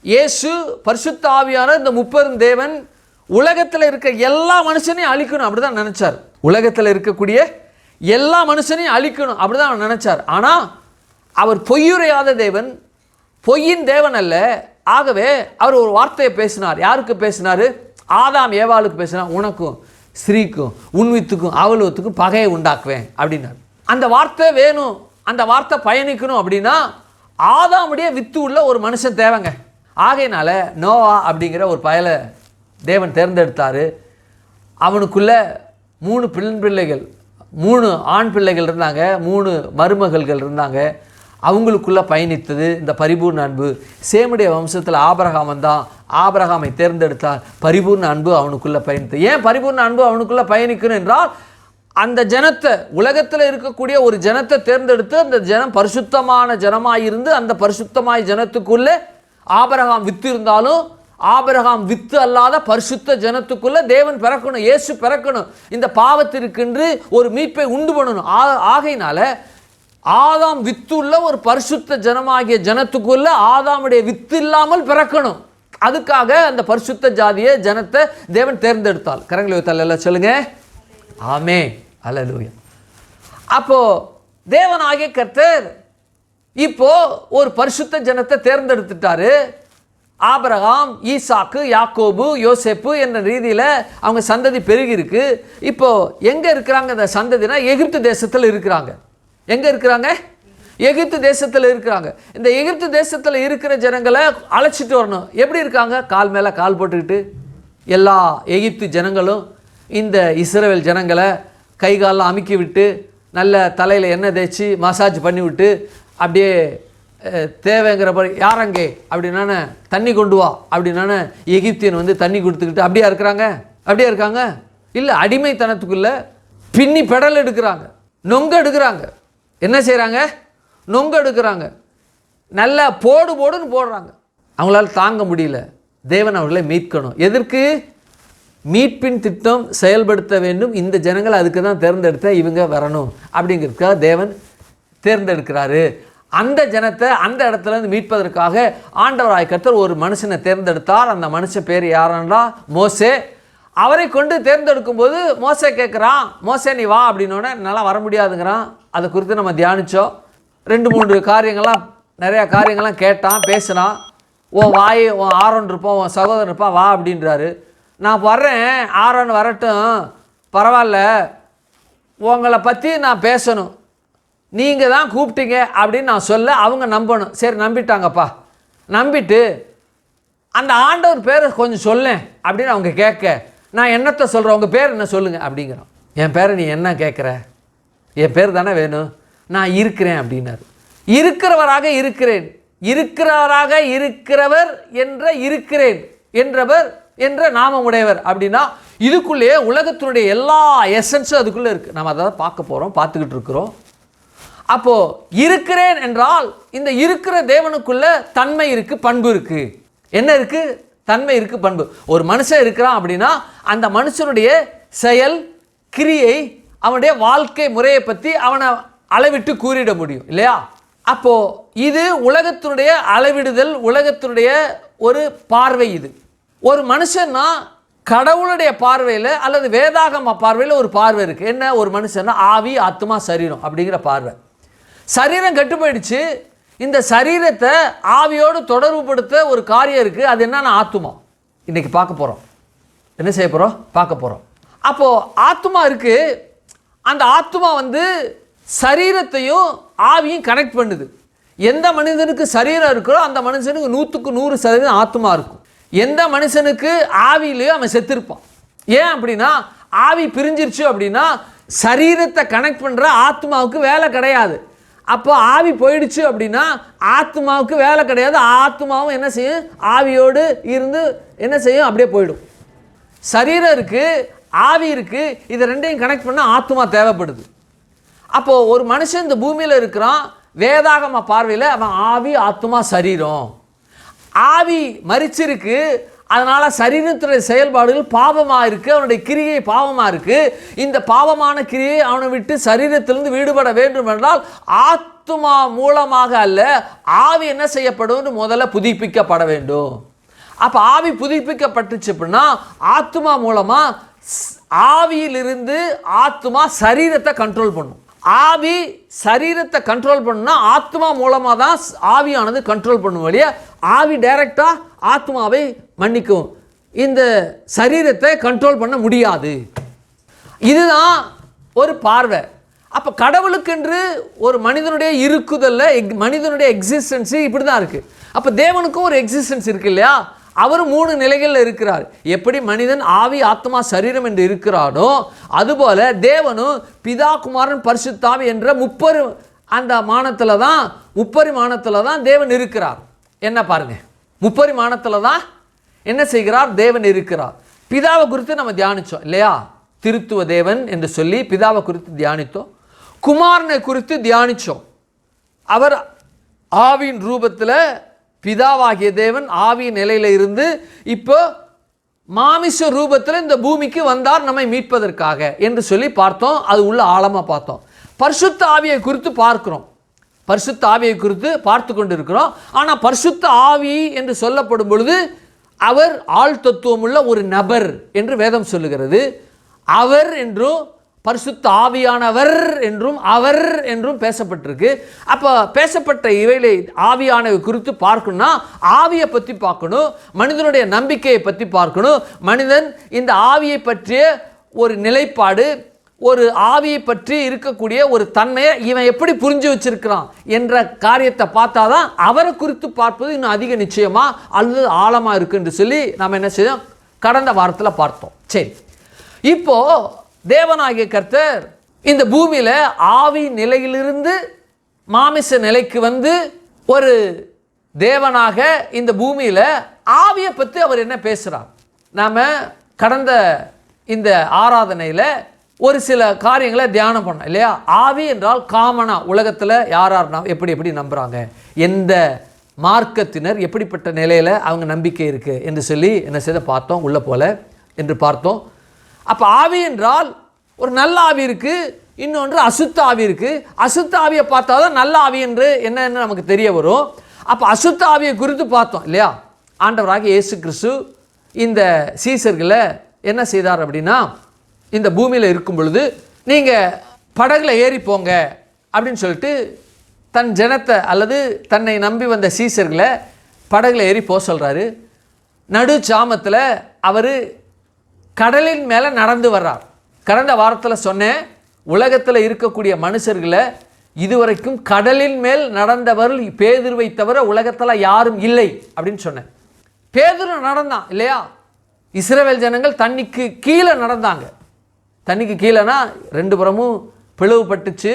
இயேசு பரிசுத்த ஆவியான இந்த முப்பெரும் தேவன் உலகத்தில் இருக்க எல்லா மனுஷனையும் அழிக்கணும் அப்படிதான் நினைச்சார். உலகத்தில் இருக்கக்கூடிய எல்லா மனுஷனையும் அழிக்கணும் அப்படிதான் அவர் நினைச்சார். ஆனால் அவர் பொய்யுரையாத தேவன், பொய்யின் தேவன் அல்ல. ஆகவே அவர் ஒரு வார்த்தையை பேசினார். யாருக்கு பேசினார்? ஆதாம் ஏவாளுக்கு பேசினார். உனக்கும் ஸ்ரீக்கும் உன் வித்துக்கும் அவளுத்துக்கும் பகையை உண்டாக்குவேன் அப்படின்னார். அந்த வார்த்தை வேணும், அந்த வார்த்தை பயணிக்கணும் அப்படின்னா ஆதாமுடைய வித்து உள்ள ஒரு மனுஷன் தேவைங்க. ஆகையினால நோவா அப்படிங்கிற ஒரு பயலை தேவன் தேர்ந்தெடுத்தார். அவனுக்குள்ள 3 பிள்ளைகள், 3 ஆண் பிள்ளைகள் இருந்தாங்க, 3 மருமகள்கள் இருந்தாங்க. அவங்களுக்குள்ள பயணித்தது இந்த பரிபூர்ண அன்பு. சேமுடைய வம்சத்தில் ஆபிரகாம் வந்தான், ஆபிரகாமை தேர்ந்தெடுத்தார். பரிபூர்ண அன்பு அவனுக்குள்ள பயணித்தது. ஏன் பரிபூர்ண அன்பு அவனுக்குள்ள பயணிக்கணும் என்றால் அந்த ஜனத்தை, உலகத்தில் இருக்கக்கூடிய ஒரு ஜனத்தை தேர்ந்தெடுத்து அந்த ஜனம் பரிசுத்தமான ஜனமாயிருந்து அந்த பரிசுத்தமாய் ஜனத்துக்குள்ளே ஆபிரகாம் வித்து இருந்தாலும் ஆபிரகாம் வித்து அல்லாத பரிசுத்த ஜனத்துக்குள்ள தேவன் பிறக்கணும், இயேசு பிறக்கணும். இந்த பாவத்திற்கென்று ஒரு மீட்பை உண்டு பண்ணணும். ஆகையினால ஆதாம் வித்து உள்ள ஒரு பரிசுத்த ஜனமாகிய ஜனத்துக்குள்ள ஆதாமுடைய வித்து இல்லாமல் பிறக்கணும். அதுக்காக அந்த பரிசுத்த ஜாதியை ஜனத்தை தேவன் தேர்ந்தெடுத்தால். கரங்களை எல்லாம் சொல்லுங்க ஆமே, அல்லேலூயா. அப்போ தேவனாகிய கர்த்தர் இப்போ ஒரு பரிசுத்த ஜனத்தை தேர்ந்தெடுத்துட்டாரு. ஆபிரகாம், ஈசாக்கு, யாக்கோபு, யோசேப்பு என்ற ரீதியில் அவங்க சந்ததி பெருகி இருக்கு. இப்போ எங்கே இருக்கிறாங்க இந்த சந்ததினா? எகிப்து தேசத்தில் இருக்கிறாங்க. எங்கே இருக்கிறாங்க? எகிப்து தேசத்தில் இருக்கிறாங்க. இந்த எகிப்து தேசத்தில் இருக்கிற ஜனங்களை அழைச்சிட்டு வரணும். எப்படி இருக்காங்க? கால் மேலே கால் போட்டுக்கிட்டு எல்லா எகிப்து ஜனங்களும் இந்த இஸ்ரவேல் ஜனங்களை கை காலெலாம் அமுக்கி விட்டு நல்ல தலையில் எண்ணெய் தேய்ச்சி மசாஜ் பண்ணி விட்டு அப்படியே தேவைங்கிறப்ப யாரங்கே அப்படின்னா தண்ணி கொண்டு வா அப்படின்னா எகிப்தியன் வந்து தண்ணி கொடுத்துக்கிட்டு அப்படியே இருக்கிறாங்க. அப்படியே இருக்காங்க இல்லை, அடிமைத்தனத்துக்குள்ளே பின்னி பெடல் எடுக்கிறாங்க, நொங்க எடுக்கிறாங்க. என்ன செய்கிறாங்க? நொங்க எடுக்கிறாங்க. நல்ல போடுன்னு போடுறாங்க. அவங்களால தாங்க முடியல. தேவன் அவர்களை மீட்கணும். எதற்கு? மீட்பின் திட்டம் செயல்படுத்த வேண்டும். இந்த ஜனங்கள் அதுக்கு தான் தேர்ந்தெடுத்த இவங்க வரணும் அப்படிங்கிறதுக்காக தேவன் தேர்ந்தெடுக்கிறாரு. அந்த ஜனத்தை அந்த இடத்துலேருந்து மீட்பதற்காக ஆண்டவராய் கர்த்தர் ஒரு மனுஷனை தேர்ந்தெடுத்தார். அந்த மனுஷன் பேர் யாருன்னா மோசே. அவரை கொண்டு தேர்ந்தெடுக்கும் போது மோசே கேட்குறான், மோசே நீ வா அப்படின்னோடனே நல்லா வர முடியாதுங்கிறான். அதை குறித்து நம்ம தியானித்தோம். 2-3 காரியங்கள்லாம் நிறையா காரியங்கள்லாம் கேட்டான், பேசினான். உன் ஆரோன் இருப்பான், உன் சகோதரன் இருப்பான், வா அப்படின்றாரு. நான் வர்றேன், ஆரோன் வரட்டும், பரவாயில்ல, உங்களை பற்றி நான் பேசணும், நீங்கள் தான் கூப்பிட்டீங்க அப்படின்னு நான் சொல்ல அவங்க நம்பணும். சரி நம்பிட்டாங்கப்பா. நம்பிட்டு அந்த ஆண்டவர் பேரை கொஞ்சம் சொல்லேன் அப்படின்னு அவங்க கேட்க, நான் என்னத்தை சொல்கிறேன், உங்கள் பேர் என்ன சொல்லுங்கள் அப்படிங்கிறான். என் பேரை நீ என்ன கேட்குற, என் பேர் தானே வேணும், நான் இருக்கிறேன் அப்படின்னாரு. இருக்கிறவராக இருக்கிறேன், இருக்கிறவராக இருக்கிறவர் என்ற இருக்கிறேன் என்றவர் என்ற நாமம் உடையவர் அப்படின்னா இதுக்குள்ளேயே உலகத்தினுடைய எல்லா எசன்ஸும் அதுக்குள்ளே இருக்குது. நம்ம அதை தான் பார்க்க போகிறோம், பார்த்துக்கிட்டு இருக்கிறோம். அப்போது இருக்கிறேன் என்றால் இந்த இருக்கிற தேவனுக்குள்ள தன்மை இருக்குது, பண்பு இருக்குது. என்ன இருக்குது? தன்மை இருக்குது, பண்பு. ஒரு மனுஷன் இருக்கிறான் அப்படின்னா அந்த மனுஷனுடைய செயல், கிரியை, அவனுடைய வாழ்க்கை முறையை பற்றி அவனை அளவிட்டு கூறிட முடியும் இல்லையா? அப்போது இது உலகத்தினுடைய அளவிடுதல், உலகத்தினுடைய ஒரு பார்வை. இது ஒரு மனுஷன்னா கடவுளுடைய பார்வையில் அல்லது வேதாகம பார்வையில் ஒரு பார்வை இருக்குது. என்ன? ஒரு மனுஷன்னா ஆவி, ஆத்மா, சரீரம் அப்படிங்கிற பார்வை. சரீரம் கெட்டு போயிடுச்சு. இந்த சரீரத்தை ஆவியோடு தொடர்புபடுத்த ஒரு காரியம் இருக்குது. அது என்னன்னா ஆத்மா. இன்றைக்கி பார்க்க போகிறோம். என்ன செய்ய போகிறோம்? பார்க்க போகிறோம். அப்போது ஆத்மா இருக்குது. அந்த ஆத்மா சரீரத்தையும் ஆவியும் கனெக்ட் பண்ணுது. எந்த மனிதனுக்கு சரீரம் இருக்கிறோ அந்த மனுஷனுக்கு 100% ஆத்மா இருக்கும். எந்த மனுஷனுக்கு ஆவியிலையோ அவன் செத்துருப்பான். ஏன் அப்படின்னா ஆவி பிரிஞ்சிருச்சு அப்படின்னா சரீரத்தை கனெக்ட் பண்ணுற ஆத்மாவுக்கு வேலை கிடையாது. அப்போ ஆவி போயிடுச்சு அப்படின்னா ஆத்மாவுக்கு வேலை கிடையாது. ஆத்மாவும் என்ன செய்யும்? ஆவியோடு இருந்து என்ன செய்யும்? அப்படியே போயிடும். சரீரம் இருக்குது, ஆவி இருக்குது, இது ரெண்டையும் கனெக்ட் பண்ணால் ஆத்மா தேவைப்படுது. அப்போது ஒரு மனுஷன் இந்த பூமியில் இருக்கிறான், வேதாகம பார்வையில் அவன் ஆவி, ஆத்மா, சரீரம். ஆவி மரிச்சிருக்கு, அதனால் சரீரத்துடைய செயல்பாடுகள் பாவமாக இருக்குது, அவனுடைய கிரியை பாவமாக இருக்குது. இந்த பாவமான கிரியை அவனை விட்டு சரீரத்திலிருந்து விடுபட வேண்டும் என்றால் ஆத்மா மூலமாக அல்ல, ஆவி என்ன செய்யப்படும்? முதல்ல புதுப்பிக்கப்பட வேண்டும். அப்போ ஆவி புதுப்பிக்கப்பட்டுச்சு அப்படின்னா ஆத்மா மூலமாக ஆவியிலிருந்து ஆத்மா சரீரத்தை கண்ட்ரோல் பண்ணும். ஆவி சரீரத்தை கண்ட்ரோல் பண்ணுனா ஆத்மா மூலமாக தான் ஆவியானது கண்ட்ரோல் பண்ணும். வழியா ஆவி டைரக்டாக ஆத்மாவை மன்னிக்கும், இந்த சரீரத்தை கண்ட்ரோல் பண்ண முடியாது. இதுதான் ஒரு பார்வை. அப்போ கடவுளுக்கென்று ஒரு மனிதனுடைய இருக்குதல்ல, மனிதனுடைய எக்ஸிஸ்டன்ஸு இப்படி தான் இருக்குது. அப்போ தேவனுக்கும் ஒரு எக்ஸிஸ்டன்ஸ் இருக்குது இல்லையா? அவர் 3 நிலைகளில் இருக்கிறார். எப்படி மனிதன் ஆவி, ஆத்மா, சரீரம் என்று இருக்கிறானோ அதுபோல தேவனும் பிதா, குமாரன், பரிசுத்தாவி என்ற முப்பரிமாணத்தில் தான் தேவன் இருக்கிறார். என்ன பாருங்க, முப்பரிமாணத்தில் தான் என்ன செய்கிறார்? தேவன் இருக்கிறார். பிதாவை குறித்து நம்ம தியானித்தோம் இல்லையா? திருத்துவ தேவன் என்று சொல்லி பிதாவை குறித்து தியானித்தோம். குமாரனை குறித்து தியானித்தோம். அவர் ஆவியின் ரூபத்தில் பிதாவாகிய தேவன் ஆவியின் நிலையில் இருந்து இப்போ மாமிச ரூபத்தில் இந்த பூமிக்கு வந்தார் நம்மை மீட்பதற்காக என்று சொல்லி பார்த்தோம். அது உள்ள ஆழமாக பார்த்தோம். பரிசுத்த ஆவியை குறித்து பார்க்கிறோம், பரிசுத்த ஆவியை குறித்து பார்த்து கொண்டு இருக்கிறோம். ஆனால் பரிசுத்த ஆவி என்று சொல்லப்படும் பொழுது அவர் ஆள் தத்துவமுள்ள ஒரு நபர் என்று வேதம் சொல்லுகிறது. அவர் என்றும் பரிசுத்த ஆவியானவர் என்றும் அவர் என்றும் பேசப்பட்டிருக்கு. அப்போ பேசப்பட்ட இவைகளை ஆவியானவை குறித்து பார்க்கணும்னா ஆவியை பற்றி பார்க்கணும், மனிதனுடைய நம்பிக்கையை பற்றி பார்க்கணும். மனிதன் இந்த ஆவியை பற்றிய ஒரு நிலைப்பாடு, ஒரு ஆவியை பற்றி இருக்கக்கூடிய ஒரு தன்மையை இவன் எப்படி புரிஞ்சு வச்சிருக்கிறான் என்ற காரியத்தை பார்த்தாதான் அவரை குறித்து பார்ப்பது இன்னும் அதிக நிச்சயமாக அல்லது ஆழமாக இருக்கு என்று சொல்லி நம்ம என்ன செய்தோம்? கடந்த வாரத்தில் பார்த்தோம். சரி, இப்போ தேவனாகிய கர்த்தர் இந்த பூமியில் ஆவி நிலையிலிருந்து மாமிச நிலைக்கு வந்து ஒரு தேவனாக இந்த பூமியில் ஆவியை பற்றி அவர் என்ன பேசுகிறார்? நாம் கடந்த இந்த ஆராதனையில் ஒரு சில காரியங்களை தியானம் பண்ணோம் இல்லையா? ஆவி என்றால் காமனா உலகத்தில் யார் எப்படி எப்படி நம்புகிறாங்க, எந்த மார்க்கத்தினர் எப்படிப்பட்ட நிலையில் அவங்க நம்பிக்கை இருக்குது என்று சொல்லி என்ன செய்த பார்த்தோம், உள்ள போல என்று பார்த்தோம். அப்போ ஆவி என்றால் ஒரு நல்ல ஆவி இருக்குது, இன்னொன்று அசுத்த ஆவி இருக்குது. அசுத்த ஆவியை பார்த்தா தான் நல்ல ஆவி என்று என்னன்னு நமக்கு தெரிய வரும். அப்போ அசுத்த ஆவியை குறித்து பார்த்தோம் இல்லையா? ஆண்டவராகிய இயேசு கிறிஸ்து இந்த சீசர்களை என்ன செய்தார் அப்படின்னா, இந்த பூமியில் இருக்கும் பொழுது நீங்கள் படகுல ஏறி போங்க அப்படின்னு சொல்லிட்டு தன் ஜனத்தை அல்லது தன்னை நம்பி வந்த சீசர்களை படகுல ஏறி போக சொல்கிறாரு. நடு சாமத்தில் அவர் கடலின் மேலே நடந்து வர்றார். கடந்த வாரத்தில் சொன்னேன், உலகத்தில் இருக்கக்கூடிய மனுஷர்களை இதுவரைக்கும் கடலின் மேல் நடந்தவர்கள் பேதுருவை தவிர உலகத்தில் யாரும் இல்லை அப்படின்னு சொன்னேன். பேதுரு நடந்தான் இல்லையா? இஸ்ரவேல் ஜனங்கள் தண்ணிக்கு கீழே நடந்தாங்க. தண்ணிக்கு கீழேனா ரெண்டு புறமும் பிளவுபட்டுச்சு,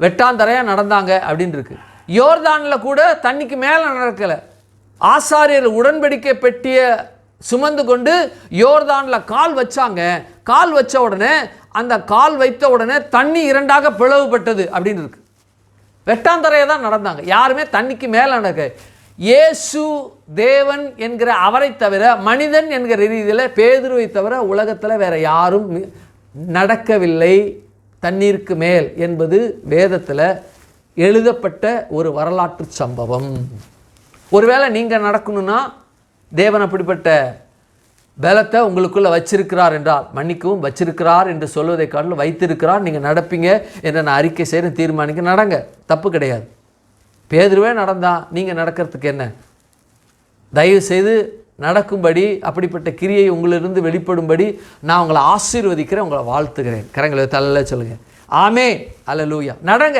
வெட்டாந்தரையாக நடந்தாங்க அப்படின்னு இருக்கு. யோர்தானில் கூட தண்ணிக்கு மேலே நடக்கலை. ஆசாரியர் உடன்படிக்கை பெட்டியை சுமந்து கொண்டு யோர்தானில் கால் வச்சாங்க. கால் வச்ச உடனே அந்த கால் வைத்த உடனே தண்ணி இரண்டாக பிளவுபட்டது அப்படின்னு இருக்கு. வெட்டாந்தரையை தான் நடந்தாங்க, யாருமே தண்ணிக்கு மேலே நடக்க. இயேசு தேவன் என்கிற அவரை தவிர, மனிதன் என்கிற ரீதியில் பேதுருவை தவிர உலகத்தில் வேற யாரும் நடக்கவில்லை தண்ணீருக்கு மேல் என்பது வேதத்தில் எழுதப்பட்ட ஒரு வரலாற்று சம்பவம். ஒருவேளை நீங்கள் நடக்கணும்னா தேவன் அப்படிப்பட்ட பலத்தை உங்களுக்குள்ளே வச்சிருக்கிறார் என்றால், மன்னிக்கவும் வச்சிருக்கிறார் என்று சொல்வதை காட்டிலும் வைத்திருக்கிறார், நீங்கள் நடப்பீங்க என்று நான் அறிக்கை செய்கிற தீர்மானிக்க நடங்க, தப்பு கிடையாது. பேதுருவே நடந்தான், நீங்கள் நடக்கிறதுக்கு என்ன? தயவு செய்து நடக்கும்படி, அப்படிப்பட்ட கிரியை உங்களிலிருந்து வெளிப்படும்படி நான் உங்களை ஆசீர்வதிக்கிறேன், உங்களை வாழ்த்துகிறேன். கரங்களை தள்ள சொல்லுங்கள். ஆமே, அல்லேலூயா. நடங்க,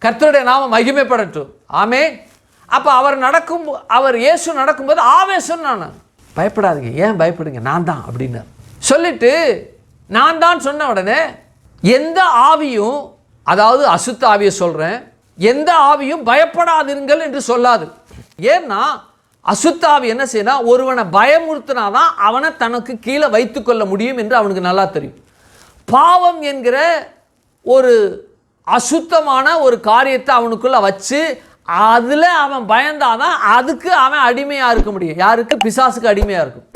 கர்த்தருடைய நாமம் மகிமைப்படட்டும். ஆமே. அப்போ அவர் இயேசு நடக்கும்போது ஆவேசம். நான் பயப்படாதீங்க, ஏன் பயப்படுங்க, நான் தான் அப்படின்னு சொல்லிட்டு நான் தான் சொன்ன உடனே எந்த ஆவியும், அதாவது அசுத்த ஆவியை சொல்கிறேன், எந்த ஆவியும் பயப்படாதீர்கள் என்று சொல்லாது. ஏன்னா அசுத்த ஆவி என்ன செய்யணும், ஒருவனை பயமுறுத்தினாதான் அவனை தனக்கு கீழே வைத்துக்கொள்ள முடியும் என்று அவனுக்கு நல்லா தெரியும். பாவம் என்கிற ஒரு அசுத்தமான ஒரு காரியத்தை அவனுக்குள்ள வச்சு அதில் அவன் பயந்தாதான் அதுக்கு அவன் அடிமையாக இருக்க முடியும். யாருக்கு? பிசாசுக்கு அடிமையாக இருக்கும்.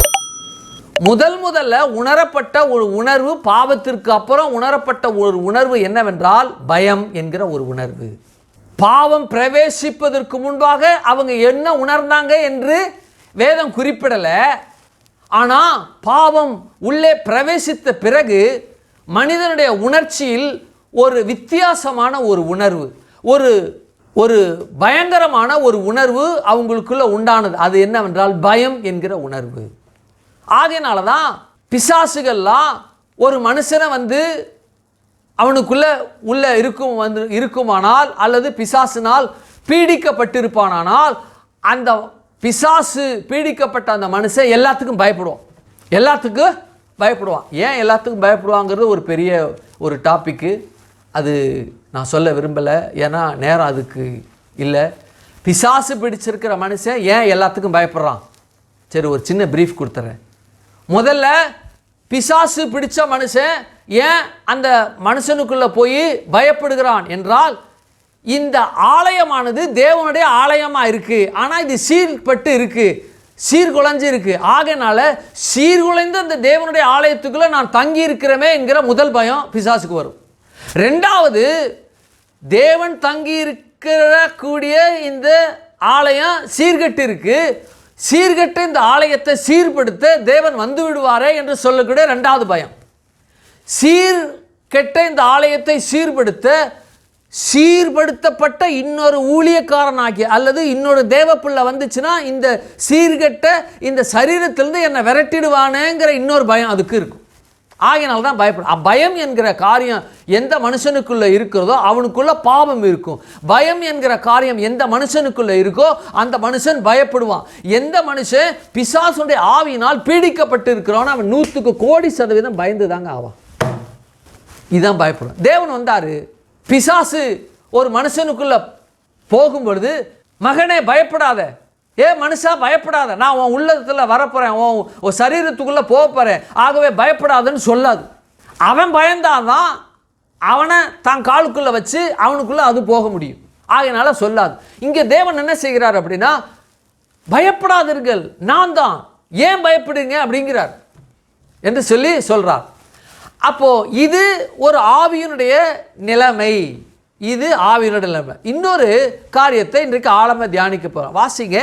முதல்ல உணரப்பட்ட ஒரு உணர்வு, பாவத்திற்கு அப்புறம் உணரப்பட்ட ஒரு உணர்வு என்னவென்றால் பயம் என்கிற ஒரு உணர்வு. பாவம் பிரவேசிப்பதற்கு முன்பாக அவங்க என்ன உணர்ந்தாங்க என்று வேதம் குறிப்பிடலை. ஆனால் பாவம் உள்ளே பிரவேசித்த பிறகு மனிதனுடைய உணர்ச்சியில் ஒரு வித்தியாசமான ஒரு உணர்வு, ஒரு பயங்கரமான ஒரு உணர்வு அவங்களுக்குள்ள உண்டானது. அது என்னவென்றால் பயம் என்கிற உணர்வு. ஆகையினால தான் பிசாசுகள்லாம் ஒரு மனுஷனை அவனுக்குள்ள இருக்குமானால் அல்லது பிசாசினால் பீடிக்கப்பட்டிருப்பானால் அந்த பிசாசு பீடிக்கப்பட்ட அந்த மனுஷன் எல்லாத்துக்கும் பயப்படுவான். ஏன் எல்லாத்துக்கும் பயப்படுவாங்கிறது ஒரு பெரிய ஒரு டாப்பிக்கு. அது நான் சொல்ல விரும்பலை, ஏன்னா நேரம் அதுக்கு இல்லை. பிசாசு பிடிச்சிருக்கிற மனுஷன் ஏன் எல்லாத்துக்கும் பயப்படுறான்? சரி, ஒரு சின்ன பிரீஃப் கொடுத்துறேன். முதல்ல பிசாசு பிடிச்ச மனுஷன் ஏன் அந்த மனுஷனுக்குள்ளே போய் பயப்படுகிறான் என்றால், இந்த ஆலயமானது தேவனுடைய ஆலயமாக இருக்குது, ஆனால் இது சீர்பட்டு இருக்குது, சீர்குலைஞ்சு இருக்குது. ஆகையினால சீர்குலைந்த அந்த தேவனுடைய ஆலயத்துக்குள்ளே நான் தங்கி இருக்கிறமே என்கிற முதல் பயம் பிசாசுக்கு வரும். ரெண்டாவது, தேவன் தங்கி இருக்கிற கூடிய இந்த ஆலயம் சீர்கட்டு இருக்கு, சீர்கட்டு இந்த ஆலயத்தை சீர்படுத்த தேவன் வந்து விடுவாரே என்று சொல்லக்கூடிய ரெண்டாவது பயம். சீர்கெட்ட இந்த ஆலயத்தை சீர்படுத்தப்பட்ட இன்னொரு ஊழியக்காரனாகி அல்லது இன்னொரு தேவப்பிள்ளை வந்துச்சுன்னா இந்த சீர்கெட்ட இந்த சரீரத்திலிருந்து என்னை விரட்டிடுவானேங்கிற இன்னொரு பயம் அதுக்கு இருக்கும். ஆகையினால தான் பயப்படும். பயம் என்கிற காரியம் எந்த மனுஷனுக்குள்ளே இருக்கிறதோ அவனுக்குள்ள பாவம் இருக்கும். பயம் என்கிற காரியம் எந்த மனுஷனுக்குள்ளே இருக்கோ அந்த மனுஷன் பயப்படுவான். எந்த மனுஷன் பிசாசுடைய ஆவியினால் பீடிக்கப்பட்டு இருக்கிறோன்னு அவன் 100% பயந்து தாங்க ஆவான். இதுதான் பயப்படும். தேவன் வந்தார், பிசாசு ஒரு மனுஷனுக்குள்ள போகும்பொழுது, மகனே பயப்படாத, மனுஷா பயப்படாத, நான் உன் உள்ளத்தில் வரப்போகிறேன், உன் சரீரத்துக்குள்ளே போக போகிறேன், ஆகவே பயப்படாதன்னு சொல்லாது. அவன் பயந்தாதான் அவனை தான் காலுக்குள்ளே வச்சு அவனுக்குள்ளே அது போக முடியும். ஆகையினால சொல்லாது. இங்கே தேவன் என்ன செய்கிறார் அப்படின்னா, பயப்படாதீர்கள், நான் தான், ஏன் பயப்படுங்க அப்படிங்கிறார் என்று சொல்லி சொல்கிறார். அப்போது இது ஒரு ஆவியினுடைய நிலைமை, இது ஆவியினுடைய நிலைமை. இன்னொரு காரியத்தை இன்றைக்கு ஆழமாக தியானிக்க போகிறோம். வாசிங்க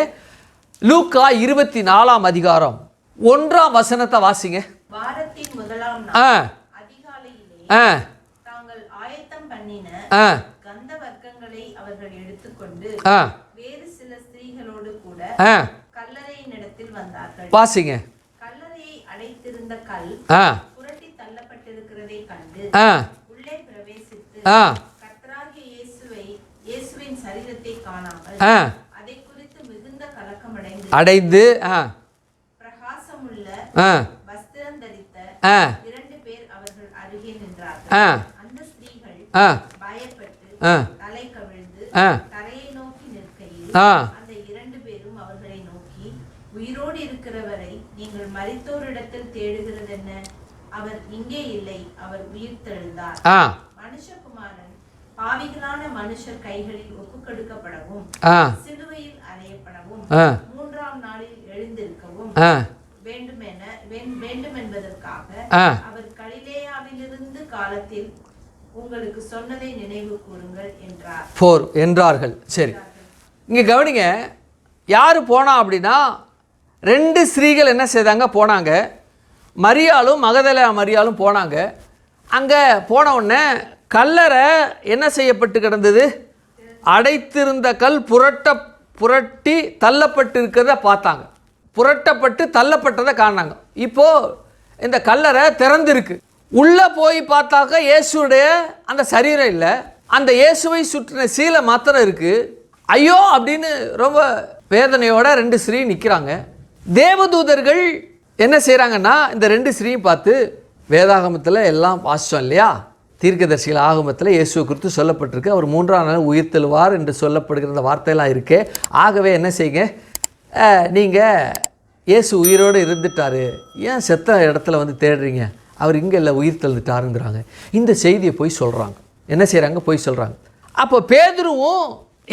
லூக்கா 24ஆம் அதிகாரம் 1ஆம் வசனத்தை வாசிங்க. வாரத்தின் முதலாம் நாள் அதிகாலையிலே தாங்கள் ஆயத்தம் பண்ணின கந்த வர்க்கங்களை அவர்கள் எடுத்துக்கொண்டு வேறு சில ஸ்திரீகளோடு கூட கல்லறையினிடத்தில் வந்தார்கள். வாசிங்க. கல்லறையை அடைத்திருந்த கல் புரட்டி தள்ளப்பட்டிருக்கிறதை கண்டு உள்ளே பிரவேசித்து கர்த்தராகிய இயேசுவின் சரீரத்தை காணாமல் அதை குறித்து மிகுந்த கலக்கம் அடைந்து பிரகாசமுள்ள வஸ்திரம் தரித்த 2 பேர் அவர்கள் அருகே நின்றார்கள். அந்த ஸ்திரீகள் பயப்பட்டு தலை கவிழ்ந்து தரையை நோக்கி நிற்கையில் அந்த 2 பேரும் அவர்களை நோக்கி, உயிரோடு இருக்கிறவரை நீங்கள் மரித்தோரிடத்தில் தேடுகிறது என்ன? அவர் இங்கே இல்லை, அவர் உயிர்த்தெழுந்தார். மனுஷகுமாரன் பாவிகளான மனுஷர் கைகளில் ஒப்புக்கொடுக்கப்படவும் சிலுவையில் அறையப்படவும் 3ஆம் நாளில் எழுந்திருக்கவும் வேண்டும் என்பதற்காக அவர் கலிலேயாவிலிருந்து காலத்தில் உங்களுக்கு சொன்னதை நினைவு கூறுங்கள் என்றார்கள். சரி, இங்க கவனிங்க. யாரு போனா அப்படின்னா, 2 ஸ்திரீகள் என்ன செய்தாங்க, போனாங்க. மரியாளும் மகதலேனா மரியாளும் போனாங்க. அங்கே போன உடனே கல்லறை என்ன செய்யப்பட்டு கிடந்தது, அடைத்திருந்த கல் புரட்டி தள்ளப்பட்டு இருக்கிறத பார்த்தாங்க. புரட்டப்பட்டு தள்ளப்பட்டதை காணாங்க. இப்போது இந்த கல்லறை திறந்திருக்கு. உள்ளே போய் பார்த்தாக்க இயேசுடைய அந்த சரீரம் இல்லை, அந்த இயேசுவை சுற்றின சீலை மாத்திரம் இருக்குது. ஐயோ அப்படின்னு ரொம்ப வேதனையோட 2 ஸ்திரீ நிற்கிறாங்க. தேவதூதர்கள் என்ன செய்கிறாங்கன்னா, இந்த 2 ஸ்திரீயும் பார்த்து, வேதாகமத்தில் எல்லாம் வாசித்தோம் இல்லையா, தீர்க்கதரிசிகள் ஆகமத்தில் இயேசுவை குறித்து சொல்லப்பட்டிருக்கு. அவர் 3ஆம் நாள் உயிர்த்தெழுவார் என்று சொல்லப்படுகிற அந்த வார்த்தையெல்லாம் இருக்கே. ஆகவே என்ன செய்யுங்க, நீங்கள் இயேசு உயிரோடு இருந்துட்டார், ஏன் செத்த இடத்துல வந்து தேடுறீங்க, அவர் இங்கே இல்லை உயிர்த்தெழுந்துட்டாருங்கிறாங்க. இந்த செய்தியை போய் சொல்கிறாங்க. என்ன செய்கிறாங்க, போய் சொல்கிறாங்க. அப்போ பேதுருவும்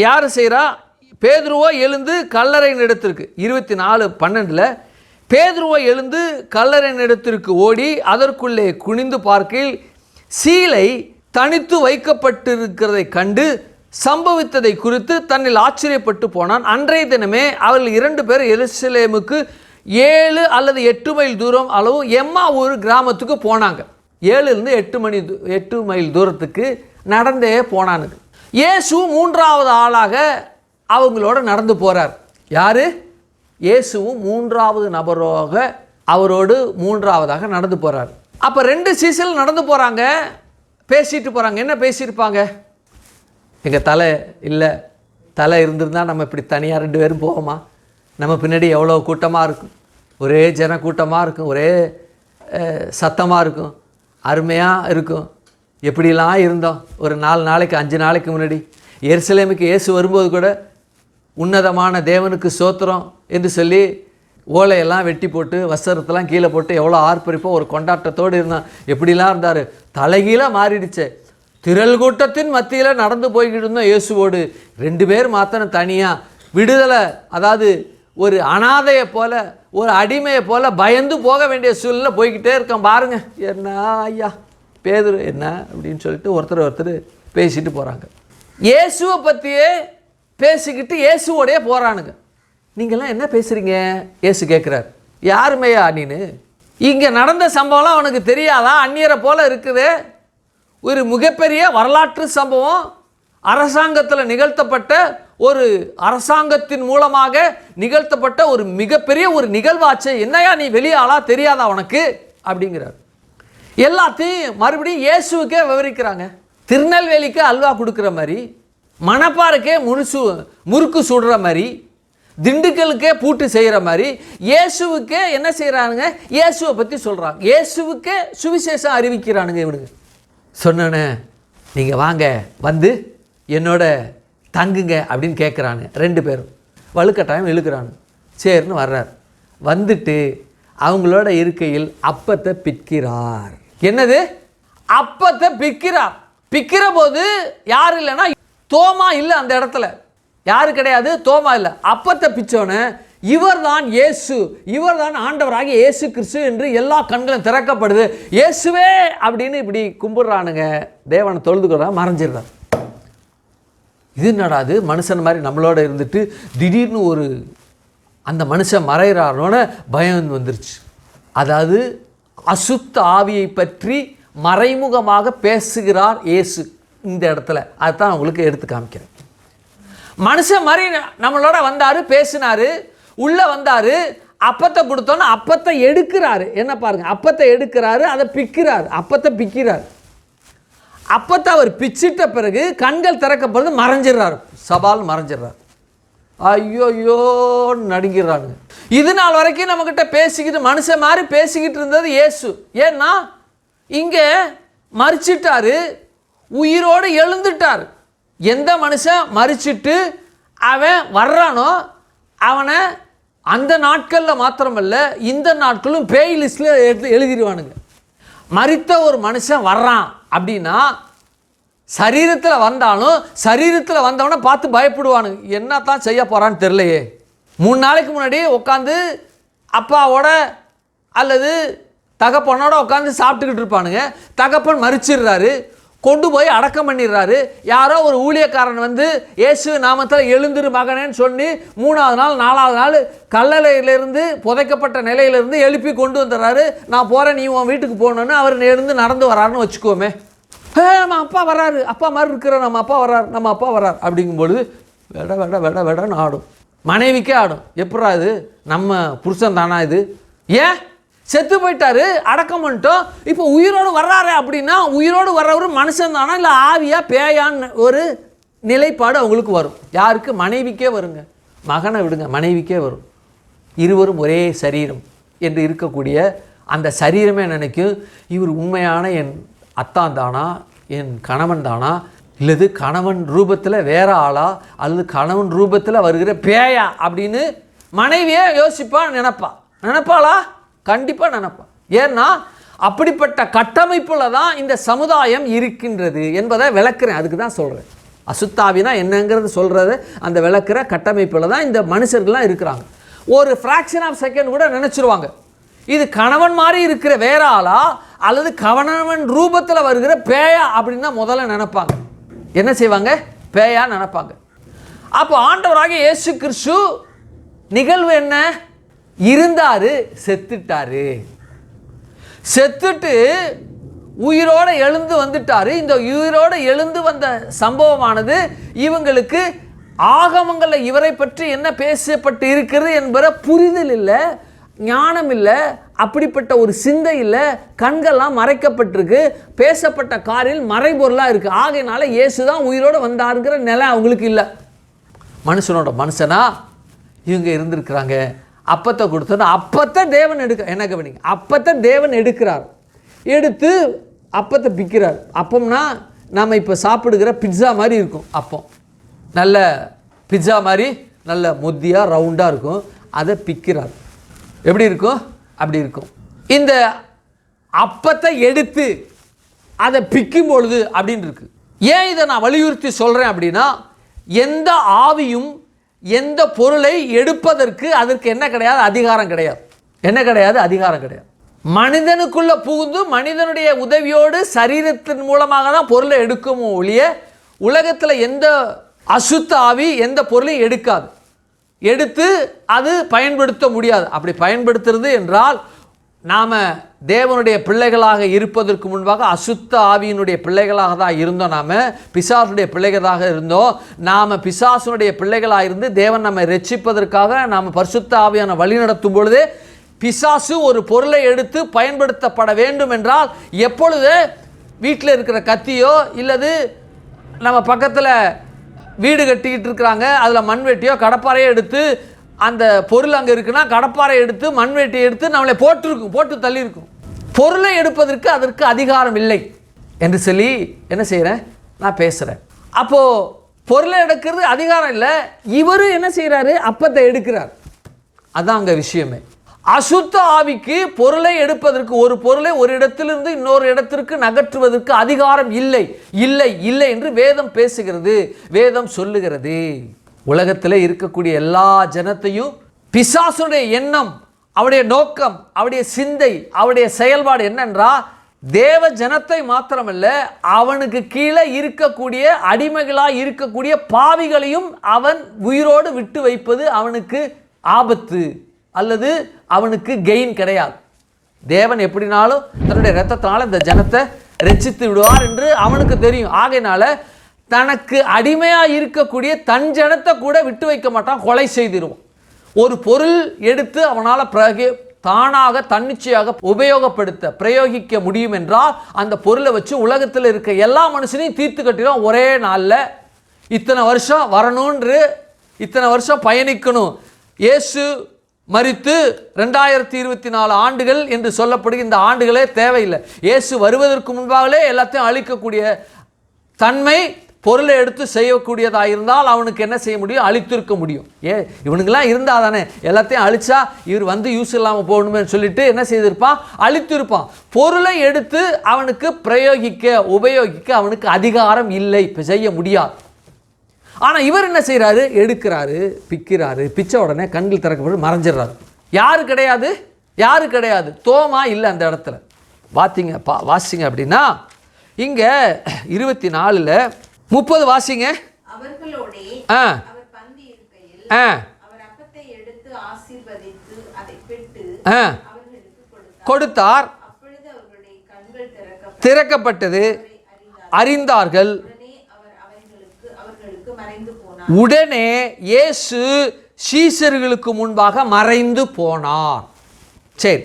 யார் செய்கிறா, பேதுருவோ எழுந்து கல்லறையின் இடத்திற்கு 24:12 பேதுருவோ எழுந்து கல்லறையின் இடத்திற்கு ஓடி அதற்குள்ளே குனிந்து பார்க்கையில் சீலை தனித்து வைக்கப்பட்டிருக்கிறதை கண்டு சம்பவித்ததை குறித்து தன்னில் ஆச்சரியப்பட்டு போனான். அன்றைய தினமே அவர்கள் 2 பேர் எருசலேமுக்கு 7 அல்லது 8 மைல் தூரம் அளவு எம்மா ஒரு கிராமத்துக்கு போனாங்க. 7லிருந்து 8 மைல் தூரத்துக்கு நடந்தே போனானுங்க. இயேசு 3ஆவது ஆளாக அவங்களோட நடந்து போகிறார். யார்? இயேசுவும் 3ஆவது நபராக அவரோடு 3ஆவதாக நடந்து போகிறார். அப்போ 2 சீசல் நடந்து போகிறாங்க, பேசிட்டு போகிறாங்க. என்ன பேசியிருப்பாங்க, எங்கள் தலை இல்லை, தலை இருந்திருந்தால் நம்ம இப்படி தனியாக 2 பேரும் போவோமா, நம்ம பின்னாடி எவ்வளோ கூட்டமாக இருக்கும், ஒரே ஜன கூட்டமாக இருக்கும், ஒரே சத்தமாக இருக்கும், அருமையாக இருக்கும், எப்படிலாம் இருந்தோம். ஒரு 4 நாளைக்கு 5 நாளைக்கு முன்னாடி எருசலேமுக்கு இயேசு வரும்போது கூட உன்னதமான தேவனுக்கு ஸ்தோத்திரம் என்று சொல்லி ஓலையெல்லாம் வெட்டி போட்டு வஸ்திரத்தெல்லாம் கீழே போட்டு எவ்வளோ ஆர்ப்பரிப்போம், ஒரு கொண்டாட்டத்தோடு இருந்தான். எப்படிலாம் இருந்தார், தலைகீழ மாறிடுச்சு. திரள் கூட்டத்தின் மத்தியில் நடந்து போய்கிட்டு இருந்தோம் இயேசுவோடு. 2 பேர் மாத்திரம் தனியாக விடுதலை, அதாவது ஒரு அனாதையை போல, ஒரு அடிமையை போல பயந்து போக வேண்டிய சூழ்நிலை போய்கிட்டே இருக்கோம். பாருங்க, என்ன ஐயா பேதுரு என்ன அப்படின்னு சொல்லிட்டு ஒருத்தர் பேசிட்டு போகிறாங்க. இயேசுவை பற்றியே பேசிக்கிட்டு இயேசுவோடையே போகிறானுங்க. நீங்கள்லாம் என்ன பேசுகிறீங்க, இயேசு கேட்குறார். யாருமையா நீனு, இங்கே நடந்த சம்பவம்லாம் அவனுக்கு தெரியாதா, அந்நியரை போல் இருக்குது. ஒரு மிகப்பெரிய வரலாற்று சம்பவம், அரசாங்கத்தில் நிகழ்த்தப்பட்ட ஒரு அரசாங்கத்தின் மூலமாக நிகழ்த்தப்பட்ட ஒரு மிகப்பெரிய ஒரு நிகழ்வாச்சு, என்னையா நீ வெளியே ஆளா தெரியாதா உனக்கு அப்படிங்கிறார். எல்லாத்தையும் மறுபடியும் இயேசுவுக்கே விவரிக்கிறாங்க. திருநெல்வேலிக்கு அல்வா கொடுக்குற மாதிரி, மணப்பாறைக்கே முறுக்கு சுடுற மாதிரி, திண்டுக்கலுக்கே பூட்டு செய்கிற மாதிரி இயேசுவுக்கே என்ன செய்கிறானுங்க, இயேசுவை பற்றி சொல்கிறாங்க. இயேசுவுக்கே சுவிசேஷம் அறிவிக்கிறானுங்க. இவனுங்க சொன்னோன்னே நீங்கள் வாங்க வந்து என்னோட தங்குங்க அப்படின்னு கேட்குறானு. 2 பேரும் வலுக்கட்டாயம் இழுக்கிறானு. சரின்னு வர்றார். வந்துட்டு அவங்களோட இருக்கையில் அப்பத்தை பிற்கிறார். என்னது அப்பத்தை பிக்கிறார். பிக்கிற போது யார் இல்லைன்னா தோமா இல்லை, அந்த இடத்துல யாரு கிடையாது, தோமா இல்லை. அப்பத்தை பிச்சோன்னு இவர் தான் இயேசு, இவர் தான் ஆண்டவராகிய இயேசு கிறிஸ்து என்று எல்லா கண்களும் திறக்கப்படுது. இயேசுவே அப்படின்னு இப்படி கும்பிடுறானுங்க, தேவனை தொழுதுக்கிறான், மறைஞ்சிடுறார். இது என்னடாது, மனுஷன் மாதிரி நம்மளோட இருந்துட்டு திடீர்னு ஒரு அந்த மனுஷன் மறைகிறாரோன்னு பயம் வந்துருச்சு. அதாவது அசுத்த ஆவியை பற்றி மறைமுகமாக பேசுகிறார் இயேசு இந்த இடத்துல. அதுதான் உங்களுக்கு எடுத்து காமிக்கிறேன். மனுஷன் மாதிரி நம்மளோட வந்தார், பேசினார், உள்ளே வந்தார், அப்பத்தை கொடுத்தோன்னா அப்பத்தை எடுக்கிறாரு. என்ன பாருங்க, அப்பத்தை எடுக்கிறாரு, அதை பிக்கிறாரு, அப்பத்தை பிக்கிறார். அப்பத்தை அவர் பிச்சிட்ட பிறகு கண்கள் திறக்கப்படுறது, மறைஞ்சிடுறாரு, சவால் மறைஞ்சிடுறாரு. ஐயோயோ நடுங்கிறாங்க. இது நாள் வரைக்கும் நம்மக்கிட்ட பேசிக்கிட்டு மனுஷன் மாதிரி பேசிக்கிட்டு இருந்தது இயேசு. ஏன்னா இங்கே மறிச்சிட்டாரு, உயிரோடு எழுந்துட்டார். எந்த மனுஷன் மறிச்சிட்டு அவன் வர்றானோ அவனை அந்த நாட்களில் மாத்திரமல்ல இந்த நாட்களும் பேய் லிஸ்ட்டில் எழுதிடுவானுங்க. மறித்த ஒரு மனுஷன் வர்றான் அப்படின்னா சரீரத்தில் வந்தாலும் சரீரத்தில் வந்தவனை பார்த்து பயப்படுவானுங்க. என்ன தான் செய்ய போகிறான்னு தெரியலையே. 3 நாளைக்கு முன்னாடி உட்காந்து அப்பாவோட அல்லது தகப்பனோட உட்காந்து சாப்பிட்டுக்கிட்டு இருப்பானுங்க. தகப்பன் மறிச்சிடுறாரு, கொண்டு போய் அடக்கம் பண்ணிடுறாரு. யாரோ ஒரு ஊழியக்காரன் வந்து இயேசு நாமத்தில் எழுந்திரு மகனேன்னு சொல்லி 3ஆவது நாள் 4ஆவது நாள் கல்லறையிலேருந்து புதைக்கப்பட்ட நிலையிலேருந்து எழுப்பி கொண்டு வந்துடுறாரு. நான் போகிறேன், நீ உன் வீட்டுக்கு போகணுன்னு அவர் எழுந்து நடந்து வராருன்னு வச்சுக்கோமே. நம்ம அப்பா வராரு, அப்பா மாதிரி இருக்கிற நம்ம அப்பா வர்றார், நம்ம அப்பா வர்றார் அப்படிங்கும்பொழுது வெட வெட வெட வெடன்னு ஆடும். மனைவிக்கே ஆடும். எப்படா இது, நம்ம புருஷன் தானா இது? ஏன் செத்து போயிட்டாரு, அடக்கம் பண்ணிட்டோம், இப்போ உயிரோடு வர்றாரு அப்படின்னா உயிரோடு வர்றவர் மனுஷன் தானா இல்லை ஆவியா பேயான்னு ஒரு நிலைப்பாடு அவங்களுக்கு வரும். யாருக்கு? மனைவிக்கே வருங்க. மகனை விடுங்க, மனைவிக்கே வரும். இருவரும் ஒரே சரீரம் என்று இருக்கக்கூடிய அந்த சரீரமே நினைக்கும், இவர் உண்மையான என் அத்தான் தானா, என் கணவன் தானா, இல்லது கணவன் ரூபத்தில் வேற ஆளா, அல்லது கணவன் ரூபத்தில் வருகிற பேயா அப்படின்னு மனைவியே யோசிப்பா, நினைப்பாளா? கண்டிப்பாக நினைப்பா. ஏன்னா அப்படிப்பட்ட கட்டமைப்பில் தான் இந்த சமுதாயம் இருக்கின்றது என்பதை விளக்குறேன். அதுக்கு தான் சொல்கிறேன். அசுத்தாவினா என்னங்கிறது சொல்கிறது அந்த விளக்குற கட்டமைப்பில் தான் இந்த மனுஷர்கள்லாம் இருக்கிறாங்க. ஒரு ஃப்ராக்ஷன் ஆஃப் செகண்ட் கூட நினச்சிருவாங்க இது கணவன் மாதிரி இருக்கிற வேற ஆளா அல்லது கணவன் ரூபத்தில் வருகிற பேயா அப்படின்னு தான் முதல்ல நினைப்பாங்க. என்ன செய்வாங்க? பேயா நினைப்பாங்க. அப்போ ஆண்டவராகிய இயேசு கிறிஸ்து நிகழ்வு என்ன? இருந்தாரு, செத்துட்டாரு, செத்துட்டு உயிரோடு எழுந்து வந்துட்டாரு. இந்த உயிரோடு எழுந்து வந்த சம்பவமானது இவங்களுக்கு ஆகமங்களில் இவரை பற்றி என்ன பேசப்பட்டு இருக்கிறது என்பதை புரிதல் இல்லை, ஞானம் இல்லை, அப்படிப்பட்ட ஒரு சிந்தை இல்லை, கண்கள்லாம் மறைக்கப்பட்டிருக்கு, பேசப்பட்ட காரில் மறைபொருளாக இருக்குது. ஆகையினால இயேசு தான் உயிரோடு வந்தாருங்கிற நிலை அவங்களுக்கு இல்லை. மனுஷனோட மனுஷனா இவங்க இருந்திருக்கிறாங்க. அப்பத்தை கொடுத்தோன்னா அப்பத்தை தேவன் என்ன கவனிங்க, அப்பத்தை தேவன் எடுக்கிறார், எடுத்து அப்பத்தை பிக்கிறார். அப்பம்னா நம்ம இப்போ சாப்பிடுகிற பிட்ஸா மாதிரி இருக்கும். அப்பம் நல்ல பிட்ஸா மாதிரி நல்ல மொத்தியாக ரவுண்டாக இருக்கும். அதை பிக்கிறார். எப்படி இருக்கும்? அப்படி இருக்கும். இந்த அப்பத்தை எடுத்து அதை பிக்கும் பொழுது அப்படின்னு இருக்கு. ஏன் இதை நான் வலியுறுத்தி சொல்கிறேன் அப்படின்னா, எந்த ஆவியும் எந்த பொருளை எடுப்பதற்கு அதற்கு என்ன கிடையாது? அதிகாரம் கிடையாது. என்ன கிடையாது? அதிகாரம் கிடையாது. மனிதனுக்குள்ள புகுந்து மனிதனுடைய உதவியோடு சரீரத்தின் மூலமாக தான் பொருளை எடுக்கும் ஒழிய உலகத்தில் எந்த அசுத்த ஆவி எந்த பொருளையும் எடுக்காது, எடுத்து அது பயன்படுத்த முடியாது. அப்படி பயன்படுத்துறது என்றால் நாம் தேவனுடைய பிள்ளைகளாக இருப்பதற்கு முன்பாக அசுத்த ஆவியினுடைய பிள்ளைகளாக தான் இருந்தோம். நாம் பிசாசுடைய பிள்ளைகளாக இருந்தோம். நாம் பிசாசுடைய பிள்ளைகளாக இருந்து தேவன் நம்மை ரட்சிப்பதற்காக நாம் பரிசுத்த ஆவியான வழி நடத்தும் பொழுது பிசாசு ஒரு பொருளை எடுத்து பயன்படுத்தப்பட வேண்டும் என்றால், எப்பொழுது வீட்டில் இருக்கிற கத்தியோ இல்லது நம்ம பக்கத்தில் வீடு கட்டிக்கிட்டு இருக்கிறாங்க அதில் மண்வெட்டியோ கடப்பாறையோ எடுத்து அந்த பொருள் அங்கே இருக்குன்னா கடப்பாறை எடுத்து மண்வெட்டியை எடுத்து நம்மளை போட்டு தள்ளியிருக்கும். பொருளை எடுப்பதற்கு அதற்கு அதிகாரம் இல்லை என்று சொல்லி என்ன செய்கிறேன்? நான் பேசுகிறேன். அப்போது பொருளை எடுக்கிறது அதிகாரம் இல்லை. இவர் என்ன செய்கிறாரு? அப்பத்தை எடுக்கிறார். அதுதான் அங்கே விஷயமே. அசுத்த ஆவிக்கு பொருளை எடுப்பதற்கு, ஒரு பொருளை ஒரு இடத்திலிருந்து இன்னொரு இடத்திற்கு நகற்றுவதற்கு அதிகாரம் இல்லை இல்லை இல்லை என்று வேதம் பேசுகிறது, வேதம் சொல்லுகிறது. உலகத்தில் இருக்கக்கூடிய எல்லா ஜனத்தையும் பிசாசுடைய எண்ணம், அவருடைய நோக்கம், அவருடைய சிந்தை, அவருடைய செயல்பாடு என்னென்றால் தேவ ஜனத்தை மாத்திரமல்ல, அவனுக்கு கீழே இருக்கக்கூடிய அடிமைகளாக இருக்கக்கூடிய பாவிகளையும் அவன் உயிரோடு விட்டு வைப்பது அவனுக்கு ஆபத்து அல்லது அவனுக்கு கெயின் கிடையாது. தேவன் எப்படினாலும் தன்னுடைய இரத்தத்தினால இந்த ஜனத்தை ரட்சித்து விடுவார் என்று அவனுக்கு தெரியும். ஆகையினால தனக்கு அடிமையாக இருக்கக்கூடிய தன் ஜனத்தை கூட விட்டு வைக்க மாட்டான், கொலை செய்திருவான். ஒரு பொருள் எடுத்து அவனால் தானாக தன்னிச்சையாக பிரயோகிக்க முடியும் என்றால் அந்த பொருளை வச்சு உலகத்தில் இருக்க எல்லா மனுஷனையும் தீர்த்து கட்டிடும் ஒரே நாளில். இத்தனை வருஷம் வரணுன்று, இத்தனை வருஷம் பயணிக்கணும். இயேசு மரித்து 2024 ஆண்டுகள் என்று சொல்லப்படுகிற இந்த ஆண்டுகளே தேவையில்லை. இயேசு வருவதற்கு முன்பாகவே எல்லாத்தையும் அழிக்கக்கூடிய தன்மை பொருளை எடுத்து செய்யக்கூடியதாக இருந்தால் அவனுக்கு என்ன செய்ய முடியும்? அழித்திருக்க முடியும். இவனுங்கெல்லாம் இருந்தால் தானே எல்லாத்தையும் அழிச்சா இவர் வந்து யூஸ் இல்லாமல் போகணுமே சொல்லிட்டு என்ன செய்திருப்பான்? அழித்திருப்பான். பொருளை எடுத்து அவனுக்கு உபயோகிக்க அவனுக்கு அதிகாரம் இல்லை, செய்ய முடியாது. ஆனால் இவர் என்ன செய்கிறாரு? எடுக்கிறாரு, பிக்கிறாரு, பிச்சை உடனே கண்கள் திறக்கப்பட்டு மறைஞ்சிடறாரு. யாரு கிடையாது? யாரு கிடையாது? தோமா இல்லை அந்த இடத்துல. வாசிங்க அப்படின்னா இங்கே 24 30 வாசிங்க. அவர்களோடே அவர் பந்தி இருக்கையில் அவர் அப்பத்தை எடுத்து ஆசீர்வதித்து அதை பிட்டு அவர்களுக்கு கொடுத்தார். அப்பொழுது அவர்களுடைய கண்கள் திறக்கப்பட்டது, அறிந்தார்கள். உடனே இயேசு சீஷர்களுக்கு முன்பாக மறைந்து போனார். சரி,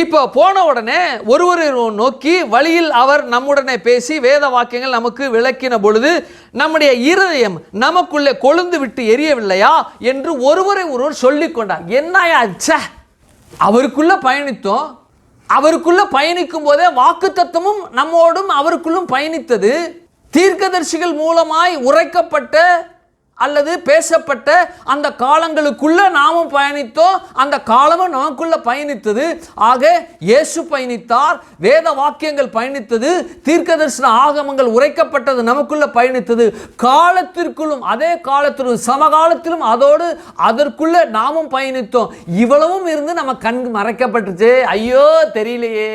இப்போ போன உடனே ஒருவரை நோக்கி வழியில் அவர் நம்முடனே பேசி வேத வாக்கியங்கள் நமக்கு விளக்கின பொழுது நம்முடைய இருதயம் நமக்குள்ளே கொழுந்து விட்டு எரியவில்லையா என்று ஒருவர் சொல்லிக் கொண்டார். என்னையா அவருக்குள்ள பயணித்தோம், அவருக்குள்ள பயணிக்கும் போதே வாக்குத்தத்தமும் நம்மோடும் அவருக்குள்ளும் பயணித்தது. தீர்க்கதரிசிகள் மூலமாய் உரைக்கப்பட்ட அல்லது பேசப்பட்ட அந்த காலங்களுக்குள்ள நாமும் பயணித்தோம், அந்த காலமும் நமக்குள்ள பயணித்தது. ஆக இயேசு பயணித்தார், வேத வாக்கியங்கள் பயணித்தது, தீர்க்கதரிசன ஆகமங்கள் உரைக்கப்பட்டது நமக்குள்ள பயணித்தது. காலத்திற்குள்ளும் அதே காலத்திலும் சமகாலத்திலும் அதோடு அதற்குள்ள நாமும் பயணித்தோம். இவ்வளவும் இருந்து நம்ம கண் மறைக்கப்பட்டுச்சு. ஐயோ தெரியலையே.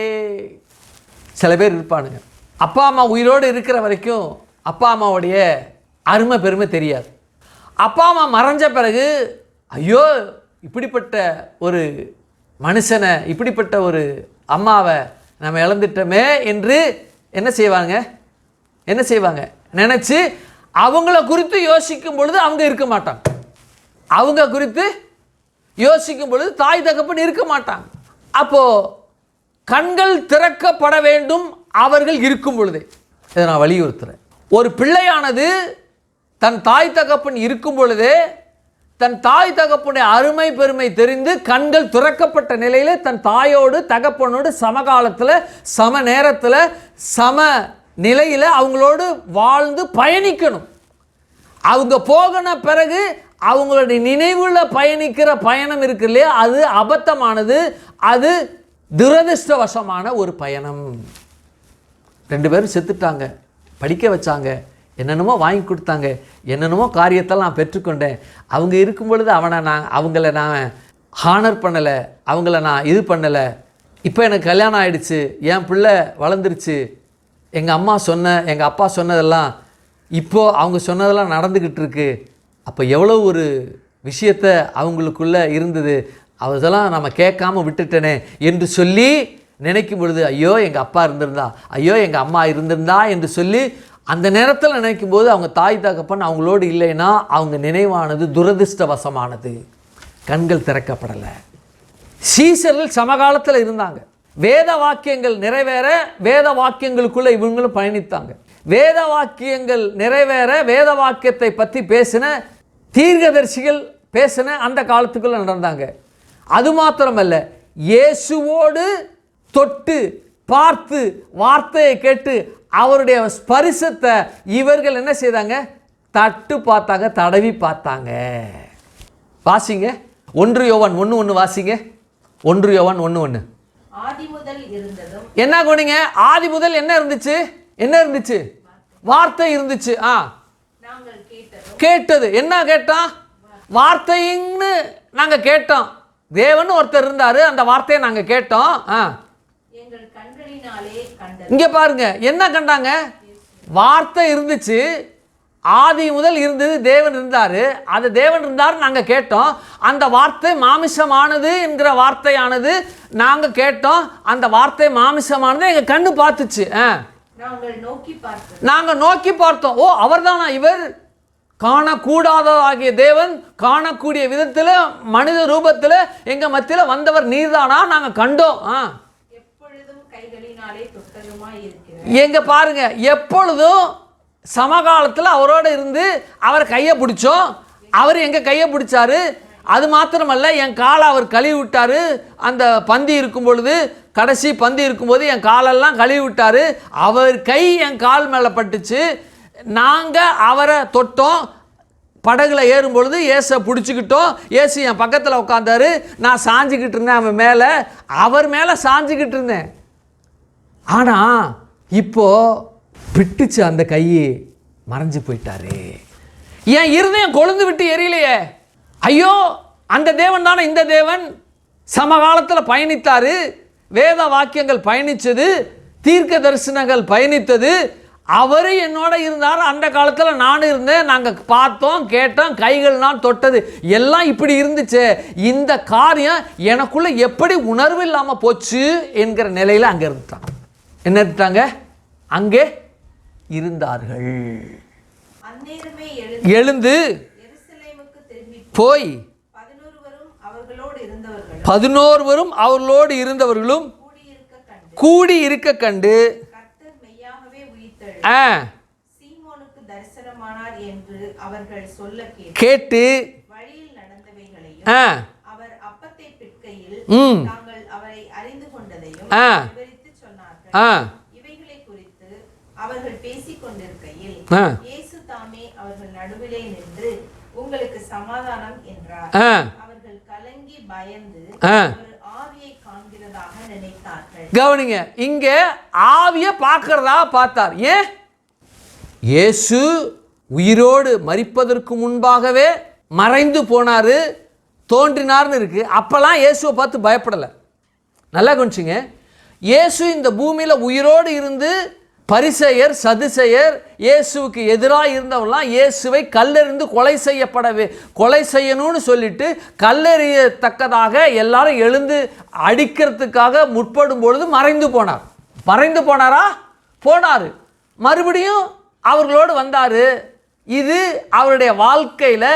சில பேர் இருப்பானுங்க, அப்பா அம்மா உயிரோடு இருக்கிற வரைக்கும் அப்பா அம்மாவுடைய அருமை பெருமை தெரியாது. அப்பா அம்மா மறைஞ்ச பிறகு ஐயோ இப்படிப்பட்ட ஒரு மனுஷனை, இப்படிப்பட்ட ஒரு அம்மாவை நம்ம இழந்துட்டோமே என்று என்ன செய்வாங்க நினச்சி அவங்கள குறித்து யோசிக்கும் பொழுது அவங்க இருக்க மாட்டாங்க. அவங்க குறித்து யோசிக்கும் பொழுது தாய் தகப்பன் இருக்க மாட்டாங்க. அப்போது கண்கள் திறக்கப்பட வேண்டும் அவர்கள் இருக்கும் பொழுதே. இதை நான் வலியுறுத்துகிறேன். ஒரு பிள்ளையானது தன் தாய் தகப்பன் இருக்கும் பொழுதே தன் தாய் தகப்பனுடைய அருமை பெருமை தெரிந்து கண்கள் திறக்கப்பட்ட நிலையில் தன் தாயோடு தகப்பனோடு சமகாலத்தில் சம நேரத்தில் சம நிலையில் அவங்களோடு வாழ்ந்து பயணிக்கணும். அவங்க போகின பிறகு அவங்களுடைய நினைவில் பயணிக்கிற பயணம் இருக்கு இல்லையா, அது அபத்தமானது, அது துரதிர்ஷ்டவசமான ஒரு பயணம். 2 பேரும் செத்துட்டாங்க, படிக்க வச்சாங்க, என்னென்னமோ வாங்கி கொடுத்தாங்க, என்னென்னமோ காரியத்தெல்லாம் நான் பெற்றுக்கொண்டேன். அவங்க இருக்கும் பொழுது அவங்கள நான் ஹானர் பண்ணலை, அவங்கள நான் இது பண்ணலை. இப்போ எனக்கு கல்யாணம் ஆகிடுச்சு, என் பிள்ளை வளர்ந்துருச்சு, எங்கள் அப்பா சொன்னதெல்லாம் இப்போது அவங்க சொன்னதெல்லாம் நடந்துக்கிட்டு இருக்கு. அப்போ எவ்வளோ ஒரு விஷயத்தை அவங்களுக்குள்ளே இருந்தது, அதெல்லாம் நம்ம கேட்காம விட்டுட்டேனே என்று சொல்லி நினைக்கும் பொழுது ஐயோ எங்கள் அப்பா இருந்திருந்தா, ஐயோ எங்கள் அம்மா இருந்திருந்தா என்று சொல்லி அந்த நேரத்தில் நினைக்கும் போது அவங்க தாய் தகப்பன் அவங்களோடு இல்லைன்னா அவங்க நினைவானது துரதிர்ஷ்டவசமானது. கண்கள் திறக்கப்படலை. சீசர்கள் சமகாலத்தில் இருந்தாங்க. வேத வாக்கியங்கள் நிறைவேற வேத வாக்கியங்களுக்குள்ளே இவங்களும் பயணித்தாங்க. வேத வாக்கியங்கள் நிறைவேற வேத வாக்கியத்தை பற்றி பேசின தீர்க்கதரிசிகள் பேசின அந்த காலத்துக்குள்ளே நடந்தாங்க. அது மாத்திரமல்ல, இயேசுவோடு தொட்டு பார்த்து வார்த்தையை கேட்டு அவருடைய ஸ்பரிசத்தை இவர்கள் என்ன செய்தாங்க? தட்டு பார்த்தாங்க, தடவி பார்த்தாங்க. வாசிங்க 1 யோவான் 1:1 வாசிங்க. 1 யோவான் 1:1. ஆதி முதல் இருந்ததும். என்ன கவனிங்க, ஆதி முதல் என்ன இருந்துச்சு? என்ன இருந்துச்சு? வார்த்தை இருந்துச்சு. நாங்கள் கேட்டது என்ன கேட்டோம்? வார்த்தைன்னு நாங்க கேட்டோம். தேவன் ஒருத்தர் இருந்தாரு, அந்த வார்த்தையை நாங்க கேட்டோம். எங்கள் கண்களினாலே கண்டது. இங்க பாருங்க, என்ன கண்டாங்க? வார்த்தை இருந்துச்சு, ஆதி முதல் இருந்தது, தேவன் இருந்தாரு, அது தேவன் இருந்தாரு, நாங்க கேட்டோம். அந்த வார்த்தை மாமிசமானது என்கிற வார்த்தையானது நாங்க கேட்டோம். அந்த வார்த்தை மாமிசமானது எங்க கண்ணு பார்த்துச்சு. நாங்க நோக்கி பார்த்தோம். ஓ, அவர்தானா இவர்? காணக்கூடாததாகிய தேவன் காணக்கூடிய விதத்தில் மனித ரூபத்தில் எங்க மத்தியில வந்தவர் நீர்தானா? நாங்க கண்டோம். எங்க பாருங்க, எப்பொழுதும் சமகாலத்தில் அவரோட இருந்து அவர் கையை பிடிச்சோம். அவர் எங்க கையை பிடிச்சாரு. அது மாத்திரமல்ல, என் காலை அவர் கழுவி விட்டாரு. அந்த பந்தி இருக்கும் பொழுது, கடைசி பந்தி இருக்கும்போது என் காலெல்லாம் கழுவி விட்டாரு. அவர் கை என் கால் மேலே பட்டுச்சு. நாங்கள் அவரை தொட்டோம். படகுல ஏறும் பொழுது இயேசை பிடிச்சிக்கிட்டோம். இயேசு என் பக்கத்தில் உட்காந்தாரு. நான் சாஞ்சிக்கிட்டு இருந்தேன் அவன் மேலே, அவர் மேலே சாஞ்சிக்கிட்டு இருந்தேன். ஆனால் இப்போ விட்டுச்சு, அந்த கை மறைஞ்சு போயிட்டாரு. என் இருதயம் கொழுந்து விட்டு எரியலையே. ஐயோ, அந்த தேவன் தானே இந்த தேவன். சமகாலத்தில் பயணித்தாரு, வேத வாக்கியங்கள் பயணித்தது, தீர்க்க தரிசனங்கள் பயணித்தது. அவர் என்னோட இருந்தார். அந்த காலத்தில் நானும் இருந்தேன். நாங்கள் பார்த்தோம், கேட்டோம், கைகள் நான் தொட்டது எல்லாம் இப்படி இருந்துச்சு. இந்த காரியம் எனக்குள்ள எப்படி உணர்வு இல்லாமல் போச்சு என்கிற நிலையில் அங்கே இருந்துட்டாங்க. என்ன இருந்துட்டாங்க? அங்கே இருந்தார்கள். எழுந்து போய் 11 அவர்களோடு இருந்தவர்களும் கூடி இருக்க கண்டு கேட்டு அவர்கள் பேசிக் கொண்டிருக்கையில் இயேசு தாமே அவர்கள் நடுவிலே நின்று உங்களுக்கு சமாதானம் என்றார். அவர்கள் கலங்கி பயந்து ஒரு ஆவியை காண்கிறதாக நினைத்தார்கள். கவனிங்க, இங்க ஆவியை பார்க்கிறதா பார்த்தார். ஏன்? இயேசு உயிரோடு மரிப்பதற்கு முன்பாகவே மறைந்து போனாரு, தோன்றினார்னு இருக்கு. அப்பெல்லாம் இயேசுவை பார்த்து பயப்படலை. நல்லா கவனிச்சிங்க, இயேசு இந்த பூமியில் உயிரோடு இருந்து பரிசேயர் சதுசேயர் இயேசுவுக்கு எதிராக இருந்தவெல்லாம் இயேசுவை கல்லெறிந்து கொலை செய்யணும்னு சொல்லிட்டு கல்லெறியத்தக்கதாக எல்லாரும் எழுந்து அடிக்கிறதுக்காக முற்படும் பொழுது மறைந்து போனாரா? போனார். மறுபடியும் அவர்களோடு வந்தார். இது அவருடைய வாழ்க்கையில்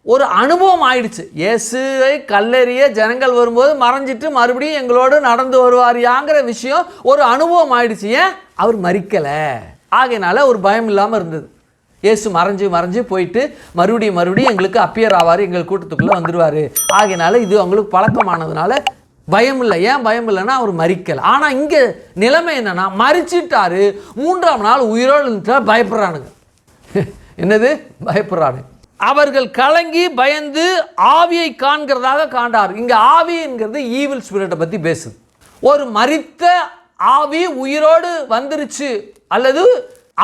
ஒரு அனுபவம் ஆயிடுச்சு. இயேசுவை கல்லெறிய ஜனங்கள் வரும்போது மறைஞ்சிட்டு மறுபடியும் எங்களோடு நடந்து வருவாரியாங்கிற விஷயம் ஒரு அனுபவம் ஆயிடுச்சு. ஏன்? அவர் மறிக்கலை. ஆகையினால ஒரு பயம் இல்லாமல் இருந்தது. இயேசு மறைஞ்சு போயிட்டு மறுபடியும் எங்களுக்கு அப்பியர் ஆவார், எங்கள் கூட்டத்துக்குள்ளே வந்துடுவார். ஆகையினால இது அவங்களுக்கு பழக்கமானதுனால பயம் இல்லை. ஏன் பயம் இல்லைன்னா அவர் மறிக்கலை. ஆனால் இங்கே நிலைமை என்னன்னா, மறிச்சிட்டாரு, 3ஆம் நாள் உயிரோடு இருந்துட்டா பயப்படுறானுங்க. என்னது? பயப்படுறானுங்க. அவர்கள் கலங்கி பயந்து ஆவியை காண்கிறதாக காண்டார். இங்கே ஆவிங்கிறது ஈவில் ஸ்பிரிட்டை பற்றி பேசுது. ஒரு மரித்த ஆவி உயிரோடு வந்துருச்சு அல்லது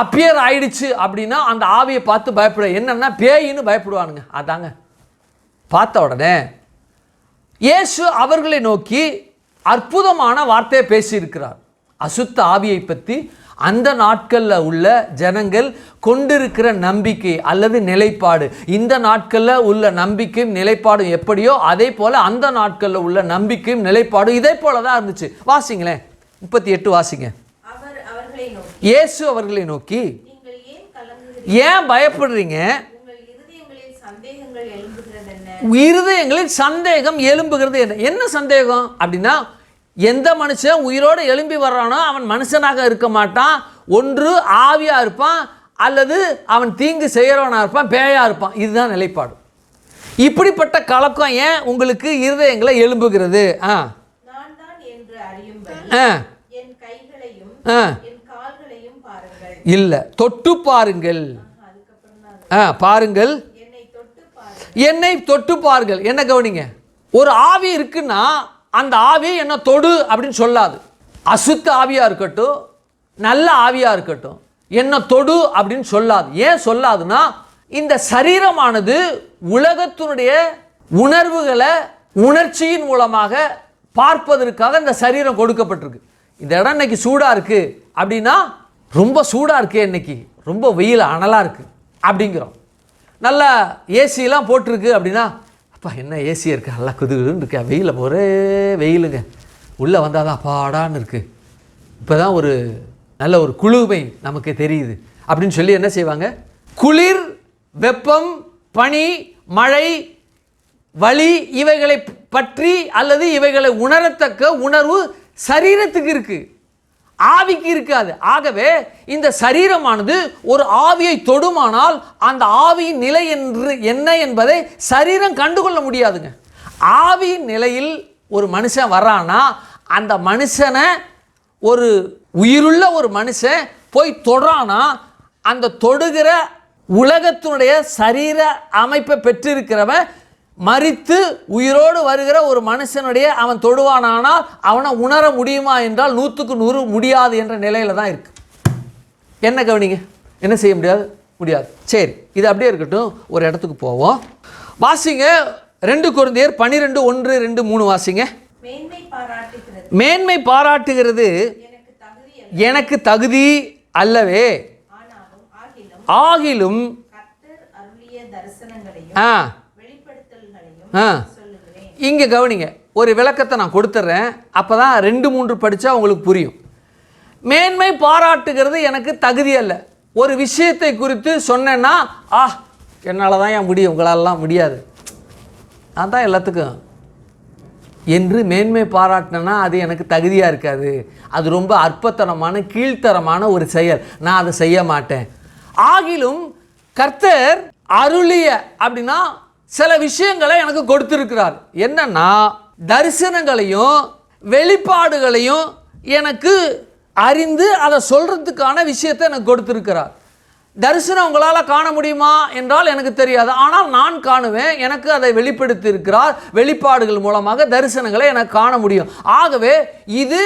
அப்பியர் ஆயிடுச்சு அப்படின்னா அந்த ஆவியை பார்த்து பயப்பட, என்னன்னா பேயின்னு பயப்படுவானுங்க. அதாங்க பார்த்த உடனே இயேசு அவர்களை நோக்கி அற்புதமான வார்த்தையை பேசியிருக்கிறார். அசுத்த ஆவியை பற்றி அந்த நாட்களில் உள்ள ஜனங்கள் கொண்டிருக்கிற நம்பிக்கை அல்லது நிலைப்பாடு, இந்த நாட்களில் உள்ள நம்பிக்கையும் நிலைப்பாடும் எப்படியோ அதே போல் அந்த நாட்களில் உள்ள நம்பிக்கையும் நிலைப்பாடும் இதே போல தான் இருந்துச்சு. வாசிங்களேன், 38 வாசிங்க. இயேசு அவர்களை நோக்கி, ஏன் பயப்படுறீங்க? இருதயங்களில் சந்தேகம் எழும்புகிறது. என்ன சந்தேகம் அப்படின்னா, எந்த மனுஷன் உயிரோடு எழும்பி வர்றானோ அவன் மனுஷனாக இருக்க மாட்டான். ஒன்று ஆவியாக இருப்பான் அல்லது அவன் தீங்கு செய்கிறவனாக இருப்பான், பேயாக இருப்பான். இதுதான் நிலைப்பாடு. இப்படிப்பட்ட கலக்கம் ஏன் உங்களுக்கு இருதயங்களை எழும்புகிறது? இல்லை, தொட்டு பாருங்கள். பாருங்கள், என்னை தொட்டு பாருங்கள். என்ன கவனிங்க, ஒரு ஆவி இருக்குன்னா அந்த ஆவி என்ன தொடு அப்படின்னு சொல்லாது. அசுத்த ஆவியாக இருக்கட்டும், நல்ல ஆவியாக இருக்கட்டும், என்ன தொடு அப்படின்னு சொல்லாது. ஏன் சொல்லாதுன்னா, இந்த சரீரமானது உலகத்தினுடைய உணர்வுகளை உணர்ச்சியின் மூலமாக பார்ப்பதற்காக இந்த சரீரம் கொடுக்கப்பட்டிருக்கு. இந்த இடம் இன்னைக்கு சூடாக இருக்குது அப்படின்னா, ரொம்ப சூடாக இருக்கே இன்னைக்கு, ரொம்ப வெயில் அனலாக இருக்குது அப்படிங்கிறோம். நல்லா ஏசிலாம் போட்டிருக்கு அப்படின்னா, அப்பா என்ன ஏசி இருக்குது, நல்லா குதுகுதுன்னு இருக்கா, வெயிலில் ஒரே வெயிலுங்க, உள்ளே வந்தால் தான் அப்பாடான்னு இருக்குது, இப்போ தான் ஒரு நல்ல ஒரு குளுமை நமக்கு தெரியுது அப்படின்னு சொல்லி என்ன செய்வாங்க, குளிர், வெப்பம், பனி, மழை, வலி இவைகளை பற்றி அல்லது இவைகளை உணரத்தக்க உணர்வு சரீரத்துக்கு இருக்குது, ஆவிக்கு இருக்காது. ஆகவே இந்த சரீரமானது ஒரு ஆவியை தொடுமானால் அந்த ஆவியின் நிலை என்று என்ன என்பதை சரீரம் கண்டுகொள்ள முடியாதுங்க. ஆவியின் நிலையில் ஒரு மனுஷன் வர்றான்னா அந்த மனுஷனை, ஒரு உயிருள்ள ஒரு மனுஷன் போய் தொடுறானா, அந்த தொடுகிற உலகத்தினுடைய சரீர அமைப்பை பெற்றிருக்கிறவன் மரித்து உயிரோடு வருகிற ஒரு மனுஷனுடைய அவன் தொடுவானானால் அவனை உணர முடியுமா என்றால் 100க்கு 100 முடியாது என்ற நிலையில் தான் இருக்கு. என்ன கவனிங்க, என்ன செய்ய முடியாது, முடியாது. சரி, இது அப்படியே இருக்கட்டும், ஒரு இடத்துக்கு போவோம். வாசிங்க 2 கொரிந்தியர் 12 1 2 3 வாசிங்க. மேன்மை பாராட்டுகிறது எனக்கு தகுதி அல்லவே, ஆகிலும் இங்கே கவனிங்க, ஒரு விளக்கத்தை நான் கொடுத்துட்றேன், அப்போ தான் 2 3 படித்தா உங்களுக்கு புரியும். மேன்மை பாராட்டுகிறது எனக்கு தகுதி அல்ல. ஒரு விஷயத்தை குறித்து சொன்னேன்னா, என்னால் தான் ஏன் முடியும், உங்களாலலாம் முடியாது, நான் தான் எல்லாத்துக்கும் என்று மேன்மை பாராட்டினேன்னா அது எனக்கு தகுதியாக இருக்காது, அது ரொம்ப அற்பத்தனமான கீழ்த்தரமான ஒரு செயல், நான் அதை செய்ய மாட்டேன். ஆகிலும் கர்த்தர் அருளிய அப்படின்னா சில விஷயங்களை எனக்கு கொடுத்திருக்கிறார். என்னன்னா, தரிசனங்களையும் வெளிப்பாடுகளையும் எனக்கு அறிந்து அதை சொல்கிறதுக்கான விஷயத்தை எனக்கு கொடுத்திருக்கிறார். தரிசனம் உங்களால் காண முடியுமா என்றால் எனக்கு தெரியாது, ஆனால் நான் காணுவேன், எனக்கு அதை வெளிப்படுத்தி இருக்கிறார். வெளிப்பாடுகள் மூலமாக தரிசனங்களை எனக்கு காண முடியும். ஆகவே இது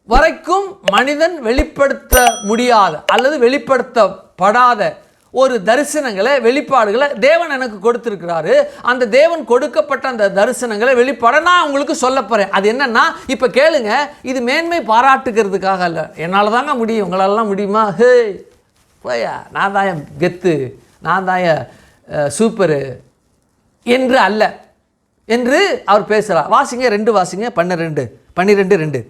வரைக்கும் மனிதன் வெளிப்படுத்த முடியாத அல்லது வெளிப்படுத்தப்படாத ஒரு தரிசனங்களை, வெளிப்பாடுகளை தேவன் எனக்கு கொடுத்திருக்கிறாரு. அந்த தேவன் கொடுக்கப்பட்ட அந்த தரிசனங்களை வெளிப்பாட நான் உங்களுக்கு சொல்ல போகிறேன். அது என்னன்னா, இப்போ கேளுங்க, இது மேன்மை பாராட்டுக்கிறதுக்காக அல்ல, என்னால் தாங்க முடியும், உங்களாலாம் முடியுமா, ஹே போயா நான் தான் கெத்து, நான் தான் சூப்பரு என்று அல்ல என்று அவர் பேசுகிறார். வாசிங்க 2 வாசிங்க 12 2.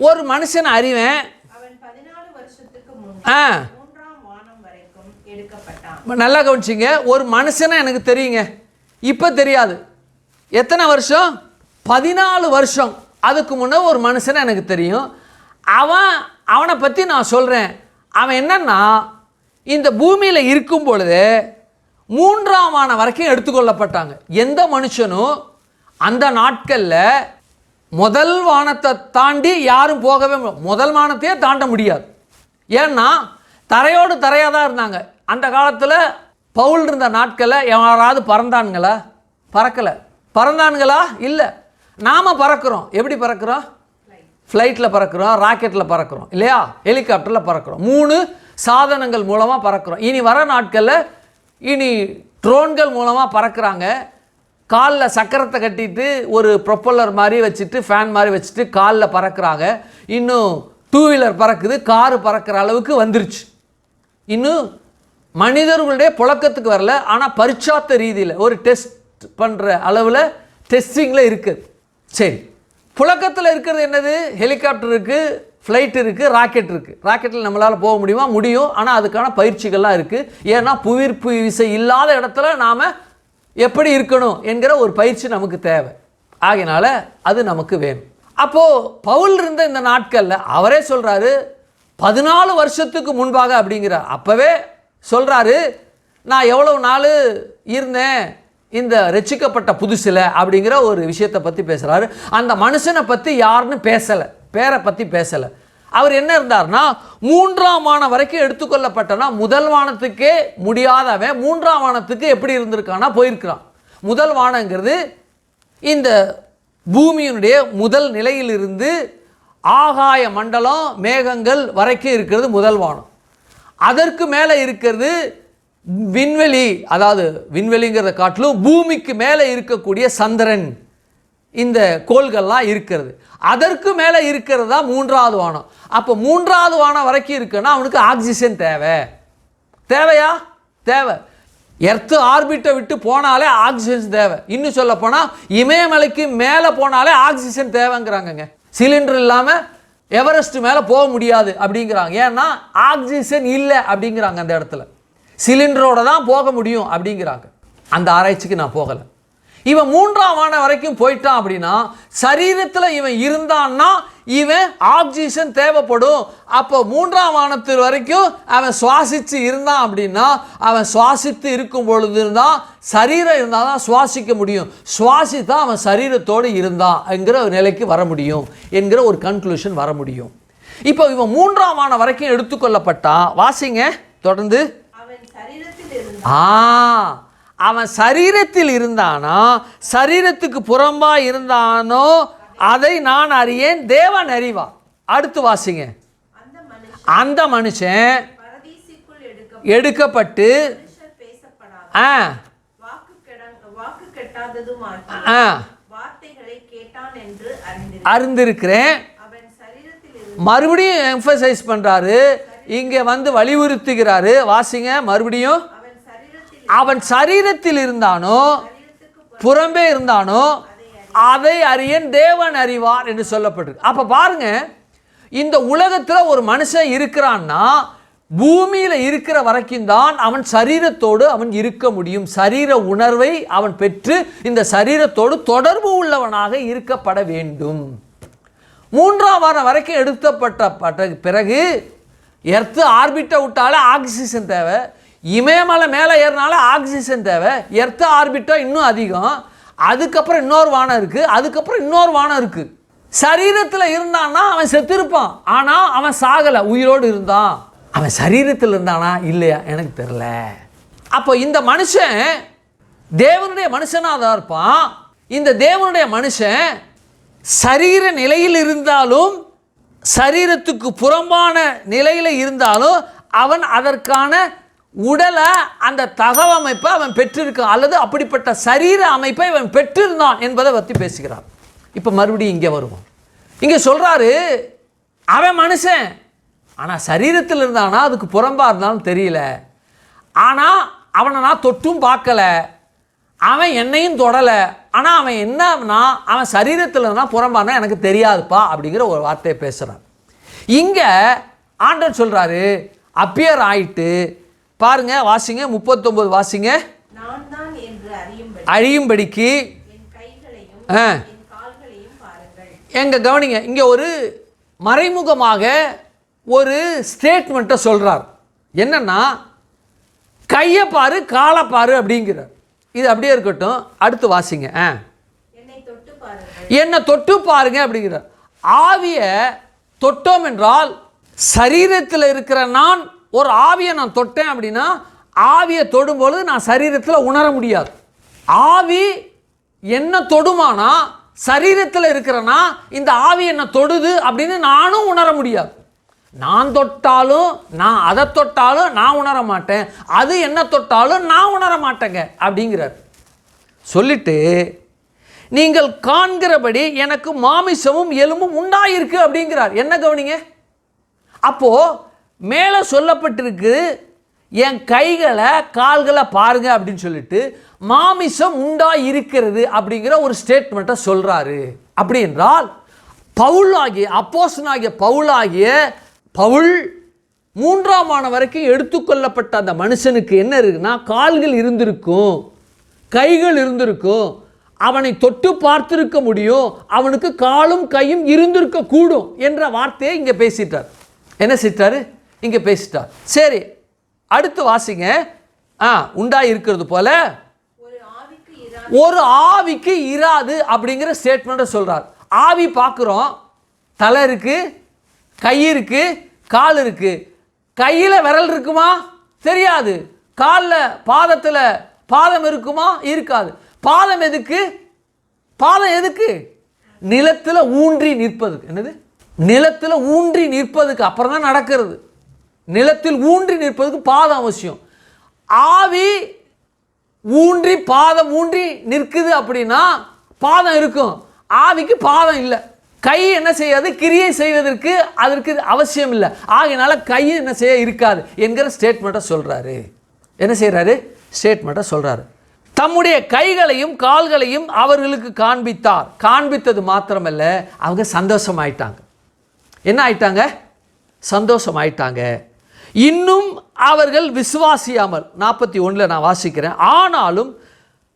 ஒரு மனுஷன் அறிவேன், நல்லா கவனிச்சிங்க, ஒரு மனுஷனை எனக்கு தெரியுங்க, இப்போ தெரியாது, எத்தனை வருஷம், 14 வருஷம் அதுக்கு முன்னே ஒரு மனுஷனை எனக்கு தெரியும். அவனை பற்றி நான் சொல்கிறேன். அவன் என்னன்னா, இந்த பூமியில் இருக்கும் பொழுது 3ஆம் வானம் வரைக்கும் எடுத்துக்கொள்ளப்பட்டாங்க. எந்த மனுஷனும் அந்த நாட்களில் முதல் வானத்தை தாண்டி யாரும் போகவே முதல் வானத்தையே தாண்ட முடியாது. ஏன்னா தரையோடு தரையாக தான் இருந்தாங்க. அந்த காலத்தில் பவுல் இருந்த நாட்களில் யாராவது பறந்தானுங்களா? பறக்கலை. பறந்தானுங்களா? இல்லை. நாம் பறக்கிறோம். எப்படி பறக்கிறோம்? ஃப்ளைட்டில் பறக்கிறோம், ராக்கெட்டில் பறக்கிறோம் இல்லையா, ஹெலிகாப்டரில் பறக்கிறோம். 3 சாதனங்கள் மூலமாக பறக்கிறோம். இனி வர நாட்களில் இனி ட்ரோன்கள் மூலமாக பறக்கிறாங்க. காலில் சக்கரத்தை கட்டிட்டு ஒரு ப்ரொப்பல்லர் மாதிரி வச்சுட்டு ஃபேன் மாதிரி வச்சுட்டு காலில் பறக்கிறாங்க. இன்னும் 2 வீலர் பறக்குது, காரு பறக்கிற அளவுக்கு வந்துருச்சு. இன்னும் மனிதர்களுடைய புழக்கத்துக்கு வரல, ஆனால் பரிச்சாத்த ரீதியில் ஒரு டெஸ்ட் பண்ணுற அளவில் டெஸ்டிங்கில் இருக்குது. சரி, புழக்கத்தில் இருக்கிறது என்னது? ஹெலிகாப்டர் இருக்குது, ஃப்ளைட் இருக்குது, ராக்கெட் இருக்குது. ராக்கெட்டில் நம்மளால் போக முடியுமா? முடியும். ஆனால் அதுக்கான பயிற்சிகள்லாம் இருக்குது. ஏன்னா புவியீர்ப்பு விசை இல்லாத இடத்துல நாம் எப்படி இருக்கணும் என்கிற ஒரு பயிற்சி நமக்கு தேவை. ஆகையினால அது நமக்கு வேணும். அப்போது பவுல் இருந்த இந்த நாட்களில் அவரே சொல்கிறாரு, 14 வருஷத்துக்கு முன்பாக அப்படிங்கிறார். அப்போவே சொல்கிறாரு, நான் எவ்வளவு நாள் இருந்தேன் இந்த ரட்சிக்கப்பட்ட புதுசில் அப்படிங்கிற ஒரு விஷயத்தை பற்றி பேசுகிறாரு. அந்த மனுஷனை பற்றி யாருன்னு பேசலை, பேரை பற்றி பேசலை. அவர் என்ன இருந்தார்னா, 3ஆம் வானம் வரைக்கும் எடுத்துக்கொள்ளப்பட்டனா முதல் வானத்துக்கே முடியாதவன் 3ஆம் வானத்துக்கு எப்படி இருந்திருக்கானா போயிருக்கிறான். முதல் வானங்கிறது இந்த பூமியினுடைய முதல் நிலையிலிருந்து ஆகாய மண்டலம் மேகங்கள் வரைக்கும் இருக்கிறது முதல் வானம். அதற்கு மேலே இருக்கிறது விண்வெளி, அதாவது விண்வெளிங்கிறத காட்டிலும் பூமிக்கு மேலே இருக்கக்கூடிய சந்திரன், இந்த கோள்கள்லாம் இருக்கிறது. அதற்கு மேலே இருக்கிறது தான் மூன்றாவது வானம். அப்போ மூன்றாவது வானம் வரைக்கும் இருக்குன்னா அவனுக்கு ஆக்சிஜன் தேவையா? தேவை. எர்த்து ஆர்பிட்டை விட்டு போனாலே ஆக்சிஜன் தேவை. இன்னும் சொல்ல போனால் இமயமலைக்கு மேலே போனாலே ஆக்சிஜன் தேவைங்கிறாங்கங்க. சிலிண்டர் இல்லாமல் எவரெஸ்ட் மேலே போக முடியாது அப்படிங்கிறாங்க. ஏன்னா ஆக்சிஜன் இல்லை அப்படிங்கிறாங்க. அந்த இடத்துல சிலிண்டரோட தான் போக முடியும் அப்படிங்கிறாங்க. அந்த ஆராய்ச்சிக்கு நான் போகலை. இவன் மூன்றாம் வானம் வரைக்கும் போயிட்டான் அப்படின்னா சரீரத்தில் இவன் இருந்தான்னா இவன் ஆக்சிஜன் தேவைப்படும். அப்போ மூன்றாம் வானத்து வரைக்கும் அவன் சுவாசித்து இருந்தான் அப்படின்னா அவன் சுவாசித்து இருக்கும் பொழுது தான் சரீரம் இருந்தால் தான் சுவாசிக்க முடியும். சுவாசித்தான் அவன் சரீரத்தோடு இருந்தான் என்கிற ஒரு நிலைக்கு வர முடியும் என்கிற ஒரு கன்க்ளூஷன் வர முடியும். இப்போ இவன் மூன்றாம் வானம் வரைக்கும் எடுத்துக்கொள்ளப்பட்டான். வாசிங்க தொடர்ந்து. அவன் சரீரத்தில் இருந்தானோ சரீரத்துக்கு புறம்பா இருந்தானோ அதை நான் அறியேன், தேவன் அறிவார். அடுத்து வாசிங்க. அந்த மனுஷன் எடுக்கப்பட்டு அறிந்திருக்கிறேன். மறுபடியும் எம்பசைஸ் பண்றாரு, இங்க வந்து வலியுறுத்துகிறாரு. வாசிங்க மறுபடியும். அவன் சரீரத்தில் இருந்தானோ புறம்பே இருந்தானோ அதை அறியேன், தேவன் அறிவார் என்று சொல்லப்பட்டிருக்கு. அப்ப பாருங்க, இந்த உலகத்தில் ஒரு மனுஷன் இருக்கிறான்னா பூமியில் இருக்கிற வரைக்கும் தான் அவன் சரீரத்தோடு அவன் இருக்க முடியும். சரீர உணர்வை அவன் பெற்று இந்த சரீரத்தோடு தொடர்பு உள்ளவனாக இருக்கப்பட வேண்டும். மூன்றாம் வாரம் வரைக்கும் எடுக்கப்பட்ட பிறகு எர்த்து ஆர்பிட்டை விட்டாலே ஆக்சிஜன் தேவை. இமயமலை மேலே ஏறினால ஆக்சிஜன் தேவை. எர்த்து ஆர்பிட்டா இன்னும் அதிகம். அதுக்கப்புறம் இன்னொரு வானம் இருக்குது, அதுக்கப்புறம் இன்னொரு வானம் இருக்குது. சரீரத்தில் இருந்தான்னா அவன் செத்திருப்பான், ஆனால் அவன் சாகலை, உயிரோடு இருந்தான். அவன் சரீரத்தில் இருந்தானா இல்லையா எனக்கு தெரியல. அப்போ இந்த மனுஷன் தேவனுடைய மனுஷனாக தான் இருப்பான். இந்த தேவனுடைய மனுஷன் சரீர நிலையில் இருந்தாலும் சரீரத்துக்கு புறம்பான நிலையில் இருந்தாலும் அவன் அதற்கான உடலை, அந்த தகவமைப்பை அவன் பெற்றிருக்கான், அல்லது அப்படிப்பட்ட சரீர அமைப்பை அவன் பெற்றிருந்தான் என்பதை பற்றி பேசுகிறான். இப்போ மறுபடியும் இங்கே வருவோம். இங்கே சொல்கிறாரு, அவன் மனுஷன், ஆனால் சரீரத்தில் இருந்தானா அதுக்கு புறம்பாக இருந்தாலும் தெரியல. ஆனால் அவனை நான் தொட்டும் பார்க்கல, அவன் என்னையும் தொடலை. ஆனால் அவன் என்னன்னா அவன் சரீரத்தில் இருந்தால் புறம்பானா எனக்கு தெரியாதுப்பா அப்படிங்கிற ஒரு வார்த்தையை பேசுகிறான். இங்கே ஆண்டவர் சொல்கிறாரு, அப்பியர் ஆயிட்டு பாருங்க. வாசிங்க 39 வாசிங்க. அழியும்படிக்கு எங்க கவனிங்க, இங்கே ஒரு மறைமுகமாக ஒரு ஸ்டேட்மெண்ட்டை சொல்கிறார். என்னன்னா கையை பாரு காலை பாரு அப்படிங்கிறார். இது அப்படியே இருக்கட்டும், அடுத்து வாசிங்க. என்னை தொட்டு பாருங்க அப்படிங்கிறார். ஆவியை தொட்டோம் என்றால் சரீரத்தில் இருக்கிற நான் ஒரு ஆவியை நான் தொட்டேன் அப்படின்னா ஆவியை தொடும்பொழுது நான் சரீரத்தில் உணர முடியாது. ஆவி என்ன தொடுமானா சரீரத்தில் இருக்கிறனா இந்த ஆவி என்ன தொடுது அப்படின்னு நானும் உணர முடியாது. நான் தொட்டாலும் நான் அதை தொட்டாலும் நான் உணர மாட்டேன், அது என்ன தொட்டாலும் நான் உணர மாட்டேங்க அப்படிங்கிறார். சொல்லிட்டு நீங்கள் காண்கிறபடி எனக்கு மாமிசமும் எலும்பும் உண்டாயிருக்கு அப்படிங்கிறார். என்ன கவனிங்க, அப்போ மேலே சொல்லப்பட்டிருக்கு என் கைகளை கால்களை பாருங்க அப்படின்னு சொல்லிட்டு மாமிசம் உண்டாயிருக்கிறது அப்படிங்கிற ஒரு ஸ்டேட்மெண்ட்டை சொல்றாரு. அப்படி என்றால் பவுலாகிய அப்போஸ்தலனாகிய பவுல் மூன்றாம் வானம் வரைக்கும் எடுத்துக்கொள்ளப்பட்ட அந்த மனுஷனுக்கு என்ன இருக்குன்னா கால்கள் இருந்திருக்கும், கைகள் இருந்திருக்கும், அவனை தொட்டு பார்த்திருக்க முடியும், அவனுக்கு காலும் கையும் இருந்திருக்க கூடும் என்ற வார்த்தையை இங்கே பேசிட்டார். என்ன செய்தாரு? இங்கே பேசிட்டார். சரி, அடுத்து வாசிங்க. உண்டாய் இருக்கிறது போல ஒரு ஆவிக்கு இராது அப்படிங்கிற ஸ்டேட்மெண்ட்டை சொல்றார். ஆவி பார்க்குறோம், தலை இருக்கு, கை இருக்கு, கால் இருக்கு. கையில் விரல் இருக்குமா? தெரியாது. காலில் பாதத்தில் பாதம் இருக்குமா? இருக்காது. பாதம் எதுக்கு? பாதம் எதுக்கு? நிலத்தில் ஊன்றி நிற்பதுக்கு. என்னது? நிலத்தில் ஊன்றி நிற்பதுக்கு அப்புறம் தான் நடக்கிறது. நிலத்தில் ஊன்றி நிற்பதுக்கு பாதம் அவசியம். ஆவி ஊன்றி பாதம் ஊன்றி நிற்குது அப்படின்னா பாதம் இருக்கும். ஆவிக்கு பாதம் இல்லை. கை என்ன செய்யாது? கிரியை செய்வதற்கு அதற்கு அவசியம் இல்லை. ஆகையினால கை என்ன செய்ய இருக்காது என்கிற ஸ்டேட்மெண்ட்டை சொல்கிறாரு. என்ன செய்கிறாரு? ஸ்டேட்மெண்ட்டை சொல்கிறாரு. தம்முடைய கைகளையும் கால்களையும் அவர்களுக்கு காண்பித்தார். காண்பித்தது மாத்திரமல்ல, அவங்க சந்தோஷமாயிட்டாங்க. என்ன ஆயிட்டாங்க? சந்தோஷமாயிட்டாங்க. இன்னும் அவர்கள் விசுவாசியாமல், 41 நான் வாசிக்கிறேன். ஆனாலும்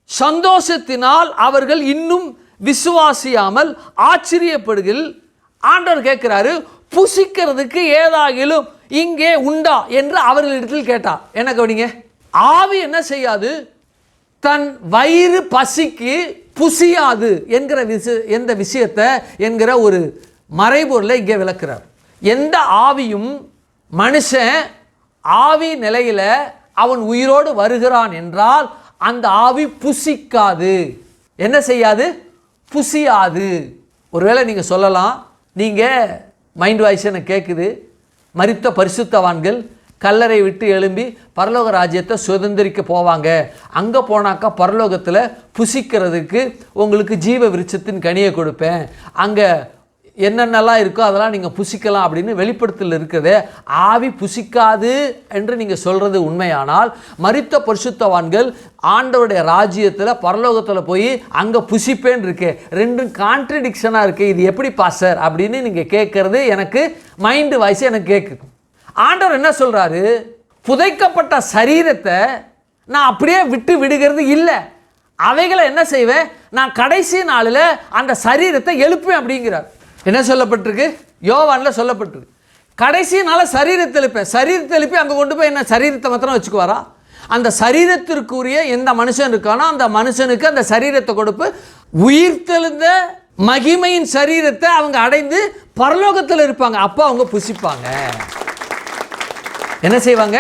சந்தோஷத்தினால் அவர்கள் இன்னும் விசுவாசியாமல் ஆச்சரியப்படுகில். ஆண்டவர் கேட்கிறாரு, புசிக்கிறதுக்கு ஏதாகிலும் இங்கே உண்டா என்று அவர்களிடத்தில் கேட்டார். என்ன கவனிங்க, ஆவி என்ன செய்யாது? தன் வயிறு பசிக்கு புசியாது என்கிற எந்த விஷயத்தை என்கிற ஒரு மறைபொருளை இங்கே விளக்குறார். எந்த ஆவியும் மனுஷன் ஆவி நிலையில் அவன் உயிரோடு வருகிறான் என்றால் அந்த ஆவி புசிக்காது. என்ன செய்யாது? புசியாது. ஒருவேளை நீங்கள் சொல்லலாம், நீங்கள் மைண்ட் வாய்ஸ் எனக்கு கேட்குது, மரித்த பரிசுத்தவான்கள் கல்லறை விட்டு எழும்பி பரலோக ராஜ்யத்தை சுதந்திரிக்க போவாங்க, அங்கே போனாக்கா பரலோகத்தில் புசிக்கிறதுக்கு உங்களுக்கு ஜீவ விருட்சத்தின் கனியை கொடுப்பேன், அங்கே என்னென்னலாம் இருக்கோ அதெல்லாம் நீங்கள் புசிக்கலாம் அப்படின்னு வெளிப்படுத்தல் இருக்கிறதே. ஆவி புசிக்காது என்று நீங்கள் சொல்கிறது உண்மையானால், மரித்த பரிசுத்தவான்கள் ஆண்டவருடைய ராஜ்யத்தில் பரலோகத்தில் போய் அங்கே புசிப்பேன் இருக்கு. ரெண்டும் கான்ட்ரடிக்ஷனாக இருக்குது. இது எப்படி பாஸ்டர் அப்படின்னு நீங்கள் கேட்குறது எனக்கு மைண்டு வாய்ஸ் எனக்கு கேட்குது. ஆண்டவர் என்ன சொல்கிறாரு? புதைக்கப்பட்ட சரீரத்தை நான் அப்படியே விட்டு விடுகிறது இல்லை. அவைகளை என்ன செய்வேன்? நான் கடைசி நாளில் அந்த சரீரத்தை எழுப்பேன் அப்படிங்கிறார். என்ன சொல்லப்பட்டிருக்கு? யோவானில் சொல்லப்பட்டிருக்கு. கடைசி நாளில் சரீரத்தை எழுப்பேன். சரீரத்தை எழுப்பி அங்கே கொண்டு போய் என்ன சரீரத்தை மாத்திரம் வச்சுக்குவாரா? அந்த சரீரத்திற்குரிய எந்த மனுஷன் இருக்கானோ அந்த மனுஷனுக்கு அந்த சரீரத்தை கொடுப்பு. உயிர்த்தெழுந்த மகிமையின் சரீரத்தை அவங்க அடைந்து பரலோகத்தில் இருப்பாங்க. அப்போ அவங்க புசிப்பாங்க. என்ன செய்வாங்க?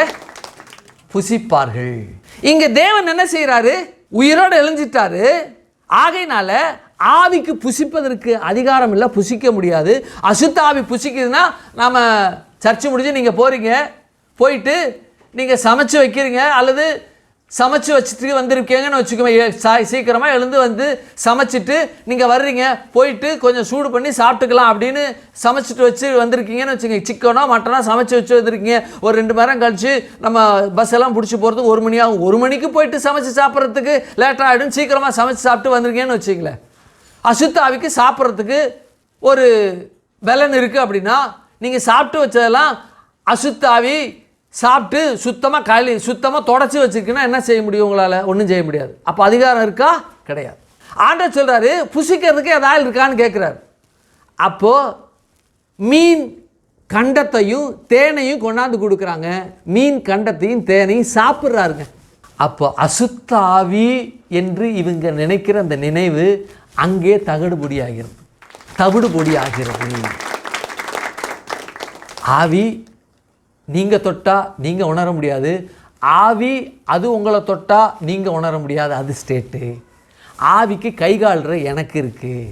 புசிப்பார்கள். இங்க தேவன் என்ன செய்யறாரு? உயிரோடு எழுஞ்சிட்டாரு. ஆகையினால ஆவிக்கு புசிப்பதற்கு அதிகாரம் இல்லை, புசிக்க முடியாது. அசுத்த ஆவி புசிக்குதுன்னா, நாம சர்ச்சு முடிஞ்சு நீங்கள் போகிறீங்க, போயிட்டு நீங்கள் சமைச்சு வைக்கிறீங்க, அல்லது சமைச்சு வச்சுட்டு வந்திருக்கீங்கன்னு வச்சுக்கோங்க. சீக்கிரமாக எழுந்து வந்து சமைச்சிட்டு நீங்கள் வர்றீங்க, போயிட்டு கொஞ்சம் சூடு பண்ணி சாப்பிட்டுக்கலாம் அப்படின்னு சமைச்சிட்டு வச்சு வந்திருக்கீங்கன்னு வச்சுக்கோங்க. சிக்கனோ மட்டனோ சமைச்சு வச்சு வந்திருக்கீங்க. ஒரு 2 மணி நேரம் கழிச்சு நம்ம பஸ் எல்லாம் பிடிச்சி போகிறதுக்கு 1 மணி ஆகும். 1 மணிக்கு போயிட்டு சமைச்சு சாப்பிட்றதுக்கு லேட்டாக ஆகிடும். சீக்கிரமாக சமைச்சு சாப்பிட்டு வந்திருக்கீங்கன்னு வச்சுங்களேன். அசுத்த ஆவிக்கு சாப்பிட்றதுக்கு ஒரு பலன் இருக்குது அப்படின்னா, நீங்கள் சாப்பிட்டு வச்சதெல்லாம் அசுத்த ஆவி சாப்பிட்டு சுத்தமாக தொடச்சி வச்சுருக்குன்னா என்ன செய்ய முடியும்? உங்களால் ஒன்றும் செய்ய முடியாது. அப்போ அதிகாரம் இருக்கா? கிடையாது. ஆண்டவர் சொல்கிறாரு, புசிக்கிறதுக்கு ஏதாவது இருக்கான்னு கேட்குறாரு. அப்போது மீன் கண்டத்தையும் தேனையும் கொண்டாந்து கொடுக்குறாங்க. மீன் கண்டத்தையும் தேனையும் சாப்பிட்றாருங்க. அப்போ அசுத்த ஆவி என்று இவங்க நினைக்கிற அந்த நினைவு அங்கே தவிடுபொடி ஆகிறது. ஆவி நீங்கள் தொட்டால் நீங்கள் உணர முடியாது. ஆவி அது உங்களை தொட்டால் நீங்கள் உணர முடியாது. அது ஸ்டேட்டு. ஆவிக்கு கை கால்ற எனக்கு இருக்குது.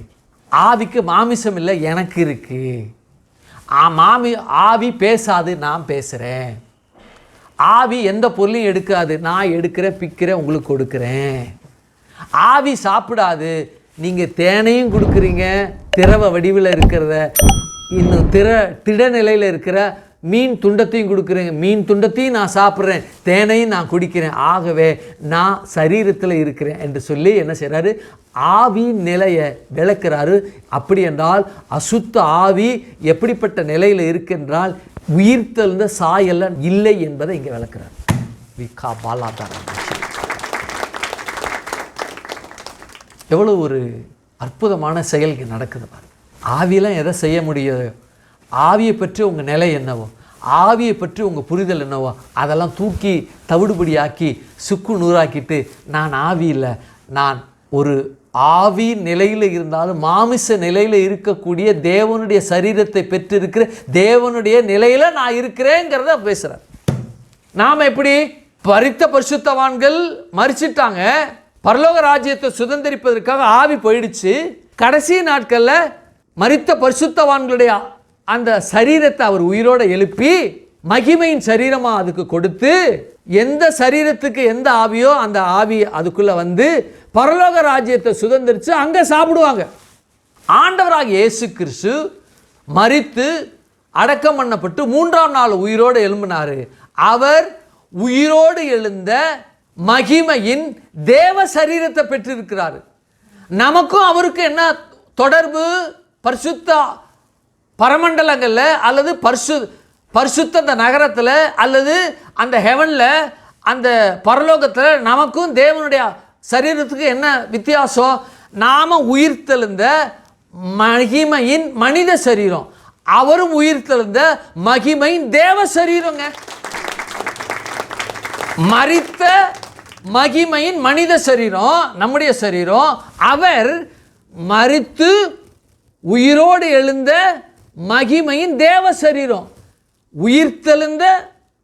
ஆவிக்கு மாமிசம் இல்லை, எனக்கு இருக்குது. ஆவி பேசாது, நான் பேசுகிறேன். ஆவி எந்த பொருளையும் எடுக்காது, நான் எடுக்கிறேன், பிக்கிறேன், உங்களுக்கு கொடுக்குறேன். ஆவி சாப்பிடாது, நீங்கள் தேனையும் கொடுக்குறீங்க, திரவ வடிவில் இருக்கிறத, இன்னும் திடநிலையில் இருக்கிற மீன் துண்டத்தையும் கொடுக்குறேன். மீன் துண்டத்தையும் நான் சாப்பிட்றேன், தேனையும் நான் குடிக்கிறேன். ஆகவே நான் சரீரத்தில் இருக்கிறேன் என்று சொல்லி என்ன செய்கிறாரு? ஆவி நிலையை விளக்குறாரு. அப்படி என்றால் அசுத்த ஆவி எப்படிப்பட்ட நிலையில் இருக்கின்றால் உயிர்த்தெழுந்த சாயெல்லாம் இல்லை என்பதை இங்கே விளக்குறார். எவ்வளோ ஒரு அற்புதமான செயல் இங்கே நடக்குது பாருங்க. ஆவியெல்லாம் எதை செய்ய முடியாது? ஆவியை பற்றி உங்கள் நிலை என்னவோ, ஆவியை பற்றி உங்கள் புரிதல் என்னவோ அதெல்லாம் தூக்கி தவிடுபடியாக்கி சுக்கு நூறாக்கிட்டு, நான் ஆவி இல்லை, நான் ஒரு ஆவி நிலையில் இருந்தாலும் மாமிச நிலையில் இருக்கக்கூடிய தேவனுடைய சரீரத்தை பெற்றிருக்கிற தேவனுடைய நிலையில் நான் இருக்கிறேங்கிறத பேசுகிறார். நாம் எப்படி? பரித்த பரிசுத்தவான்கள் மரிச்சிட்டாங்க, பரலோக ராஜ்யத்தை சுதந்திரிப்பதற்காக ஆவி போயிடுச்சு. கடைசி நாட்களில் மரித்த பரிசுத்தவான்களுடைய அந்த சரீரத்தை அவர் உயிரோடு எழுப்பி மகிமையின் சரீரமாக அதுக்கு கொடுத்து, எந்த சரீரத்துக்கு எந்த ஆவியோ அந்த ஆவி அதுக்குள்ளே வந்து பரலோக ராஜ்யத்தை சுதந்திரித்து அங்கே சாப்பிடுவாங்க. ஆண்டவராக இயேசு கிறிஸ்து மரித்து அடக்கம் பண்ணப்பட்டு 3ஆம் நாள் உயிரோடு எழும்பினார். அவர் உயிரோடு எழுந்த மகிமையின் தேவ சரீரத்தை பெற்றிருக்கிறார். நமக்கும் அவருக்கு என்ன தொடர்பு? பரிசுத்த பரமண்டலங்களில் அல்லது பரிசுத்த அந்த நகரத்தில் அல்லது அந்த ஹெவனில் அந்த பரலோகத்தில் நமக்கும் தேவனுடைய சரீரத்துக்கு என்ன வித்தியாசம்? நாம் உயிர்த்தெழுந்த மகிமையின் மனித சரீரம், அவரும் உயிர்த்தெழுந்த மகிமையின் தேவ சரீரங்க. மரித்த மகிமையின் மனித சரீரம் நம்முடைய சரீரம், அவர் மரித்து உயிரோடு எழுந்த மகிமையின் தேவ சரீரம், உயிர்த்தெழுந்த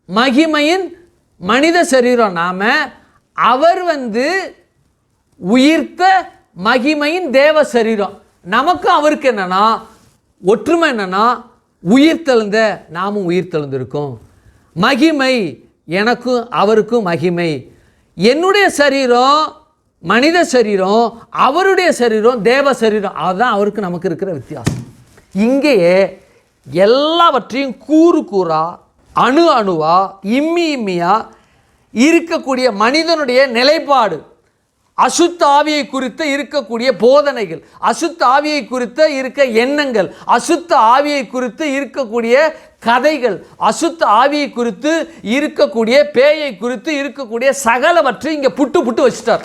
மகிமையின் மனித சரீரம் நாம. அவர் உயிர்த்த மகிமையின் தேவ சரீரம். நமக்கு அவருக்கு என்னன்னா ஒற்றுமை என்னன்னா, உயிர்த்தெழுந்த நாமும் உயிர்த்தெழுந்திருக்கோம். மகிமை எனக்கும் அவருக்கும் மகிமை. என்னுடைய சரீரம் மனித சரீரம், அவருடைய சரீரம் தேவ சரீரம். அதுதான் அவருக்கு நமக்கு இருக்கிற வித்தியாசம். இங்கேயே எல்லாவற்றையும் கூறு கூறா, அணு அணுவா, இம்மி இம்மியா இருக்கக்கூடிய மனிதனுடைய நிலைப்பாடு, அசுத்த ஆவியை குறித்து இருக்கக்கூடிய போதனைகள், அசுத்த ஆவியை குறித்து இருக்க எண்ணங்கள், அசுத்த ஆவியை குறித்து இருக்கக்கூடிய கதைகள், அசுத்த ஆவியை குறித்து இருக்கக்கூடிய பேயை குறித்து இருக்கக்கூடிய சகலவற்றை இங்கே புட்டு புட்டு வச்சிட்டார்.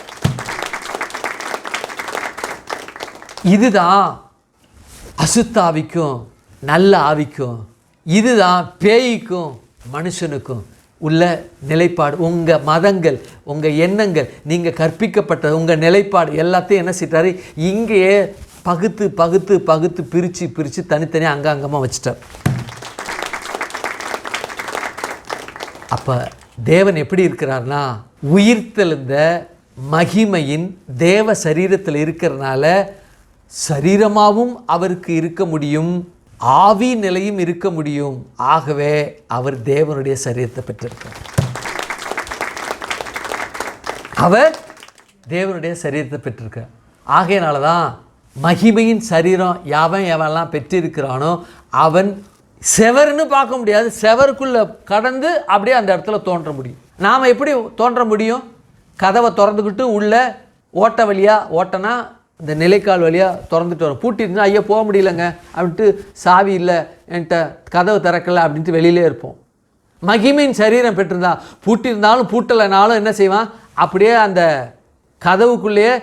இதுதான் அசுத்த ஆவிக்கும் நல்ல ஆவிக்கும், இதுதான் பேய்க்கும் மனுஷனுக்கும் உள்ள நிலைப்பாடு. உங்கள் மதங்கள், உங்கள் எண்ணங்கள், நீங்கள் கற்பிக்கப்பட்ட உங்கள் நிலைப்பாடு எல்லாத்தையும் என்ன செய்றாரு? இங்கேயே பகுத்து பகுத்து பகுத்து பிரித்து பிரித்து தனித்தனியாக அங்கங்கமாக வச்சிட்டார். அப்போ தேவன் எப்படி இருக்கிறார்னா, உயிர்த்தெழுந்த மகிமையின் தேவ சரீரத்தில் இருக்கிறதுனால சரீரமாகவும் அவருக்கு இருக்க முடியும், ஆவி நிலையும் இருக்க முடியும். ஆகவே அவர் தேவனுடைய சரீரத்தை பெற்றிருக்கிறார். அவர் தேவனுடைய சரீரத்தை பெற்றிருக்கிறார். ஆகையினால தான் மகிமையின் சரீரம் எவன்லாம் பெற்றிருக்கிறானோ அவன் செவர்னு பார்க்க முடியாது, செவருக்குள்ளே கடந்து அப்படியே அந்த இடத்துல தோன்ற முடியும். நாம் எப்படி தோன்ற முடியும்? கதவை திறந்துக்கிட்டு உள்ள ஓட்ட வழியாக ஓட்டனா இந்த நிலைக்கால் வழியாக திறந்துட்டு வரும். பூட்டிருந்தா ஐயா போக முடியலங்க அப்படின்ட்டு, சாவி இல்லை என்கிட்ட கதவு திறக்கலை அப்படின்ட்டு வெளியிலே இருப்போம். மகிமையின் சரீரம் பெற்றிருந்தா பூட்டியிருந்தாலும் பூட்டலைனாலும் என்ன செய்வான்? அப்படியே அந்த கதவுக்குள்ளேயே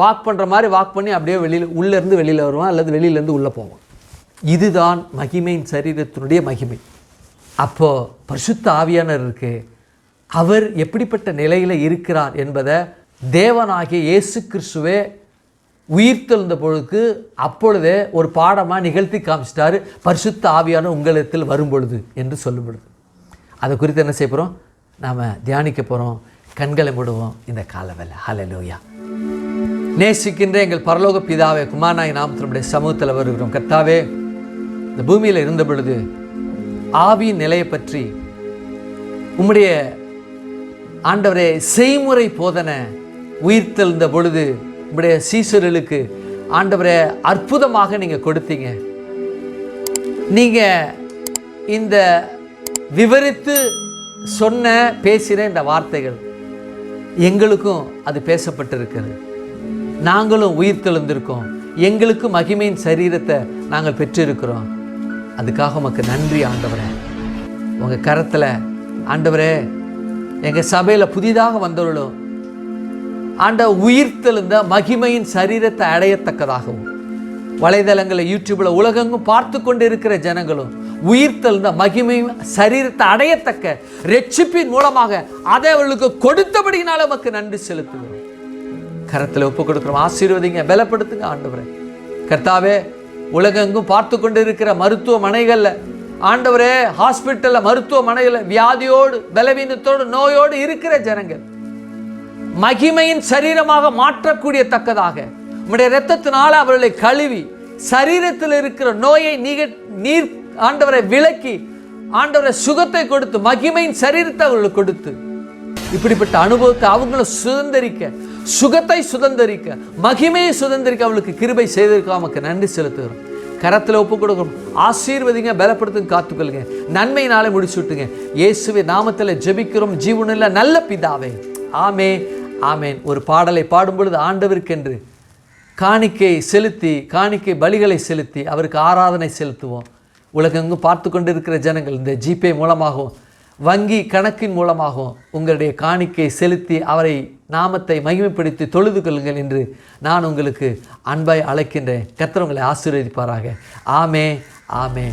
வாக் பண்ணுற மாதிரி வாக் பண்ணி அப்படியே உள்ளேருந்து வெளியில் வருவான், அல்லது வெளியிலேருந்து உள்ளே போவான். இதுதான் மகிமையின் சரீரத்தினுடைய மகிமை. அப்போது பரிசுத்த ஆவியானவர் இருக்கு, அவர் எப்படிப்பட்ட நிலையில் இருக்கிறார் என்பதை தேவனாகிய இயேசு கிறிஸ்துவே உயிர்த்தெழுந்த பொழுதுக்கு அப்பொழுதே ஒரு பாடமாக நிகழ்த்தி காமிச்சிட்டாரு. பரிசுத்த ஆவியான உங்களிடத்தில் வரும் பொழுது என்று சொல்லும் பொழுது அதை குறித்து என்ன செய்ய போகிறோம்? நாம் தியானிக்க போகிறோம். கண்களை மூடுவோம் இந்த காலவேளை. ஹல்லேலூயா. நேசிக்கின்ற எங்கள் பரலோக பிதாவே, குமாரனாய் நாம் நம்முடைய சமூகத்தில் வருகிறோம். கர்த்தாவே, இந்த பூமியில் இருந்த பொழுது ஆவியின் நிலையை பற்றி உம்முடைய ஆண்டவரே செய்முறை போதனை உயிர்த்தெழுந்த பொழுது உம்முடைய சீசர்களுக்கு ஆண்டவரே அற்புதமாக நீங்கள் கொடுத்தீங்க. நீங்கள் இந்த விவரித்து பேசின இந்த வார்த்தைகள் எங்களுக்கும் அது பேசப்பட்டிருக்கிறது. நாங்களும் உயிர்த்தெழுந்திருக்கோம், எங்களுக்கு மகிமையின் சரீரத்தை நாங்கள் பெற்றிருக்கிறோம். அதுக்காக உமக்கு நன்றி ஆண்டவரே. உங்கள் கரத்தில் ஆண்டவரே எங்கள் சபையில் புதிதாக வந்தவர்களும் உயிர்த்தெழுந்த மகிமையின் சரீரத்தை அடையத்தக்கதாகவும், வலைதளங்களில் யூடியூப்பில் உலகெங்கும் பார்த்து கொண்டு இருக்கிற ஜனங்களும் உயிர்த்தெழுந்த மகிமை சரீரத்தை அடையத்தக்க ரட்சிப்பின் மூலமாக அதை அவர்களுக்கு கொடுத்தபடினால நமக்கு நன்றி செலுத்துகிறோம். கரத்தில் ஒப்பு கொடுக்குறோம். ஆசீர்வதிங்க, பலப்படுத்துங்க ஆண்டவரே. கர்த்தாவே, உலகெங்கும் பார்த்து கொண்டு இருக்கிற மருத்துவமனைகளில் ஆண்டவரே, ஹாஸ்பிட்டலில் மருத்துவமனைகளில் வியாதியோடு பலவீனத்தோடு நோயோடு இருக்கிற ஜனங்கள் மகிமையின் சரீரமாக மாற்றக்கூடியத்தக்கதாக உம்முடைய இரத்தத்தினால் அவர்களை கழுவி சரீரத்தில் இருக்கிற நோயை நீர் ஆண்டவரை விலக்கி ஆண்டவரை சுகத்தை கொடுத்து மகிமையின் சரீரத்தை அவர்களுக்கு கொடுத்து இப்படிப்பட்ட அனுபவத்தை அவங்களும் சுதந்திரிக்க, சுகத்தை சுதந்திரிக்க, மகிமையை சுதந்திரிக்க அவளுக்கு கிருபை செய்திருக்க நமக்கு நன்றி செலுத்துகிறோம். கரத்தில் ஒப்பு கொடுக்கணும். ஆசீர்வதிங்க, பலப்படுத்துங்க, காத்துக்கொள்ளுங்க. நன்மை நாளை முடிச்சு விட்டுங்க. இயேசுவின் நாமத்தில் ஜெபிக்கிறோம் ஜீவனுள்ள நல்ல பிதாவே, ஆமே ஆமேன். ஒரு பாடலை பாடும் பொழுது ஆண்டவருக்கென்று காணிக்கை செலுத்தி, காணிக்கை பலிகளை செலுத்தி அவருக்கு ஆராதனை செலுத்துவோம். உலகெங்கும் பார்த்து கொண்டிருக்கிற ஜனங்கள் இந்த ஜிபே மூலமாகவும் வங்கி கணக்கின் மூலமாகவும் உங்களுடைய காணிக்கை செலுத்தி அவரை நாமத்தை மகிமைப்படுத்தி தொழுது கொள்ளுங்கள் என்று நான் உங்களுக்கு அன்பாய் அழைக்கின்றேன். கர்த்தர் உங்களை ஆசீர்வதிப்பாராக. ஆமே ஆமே.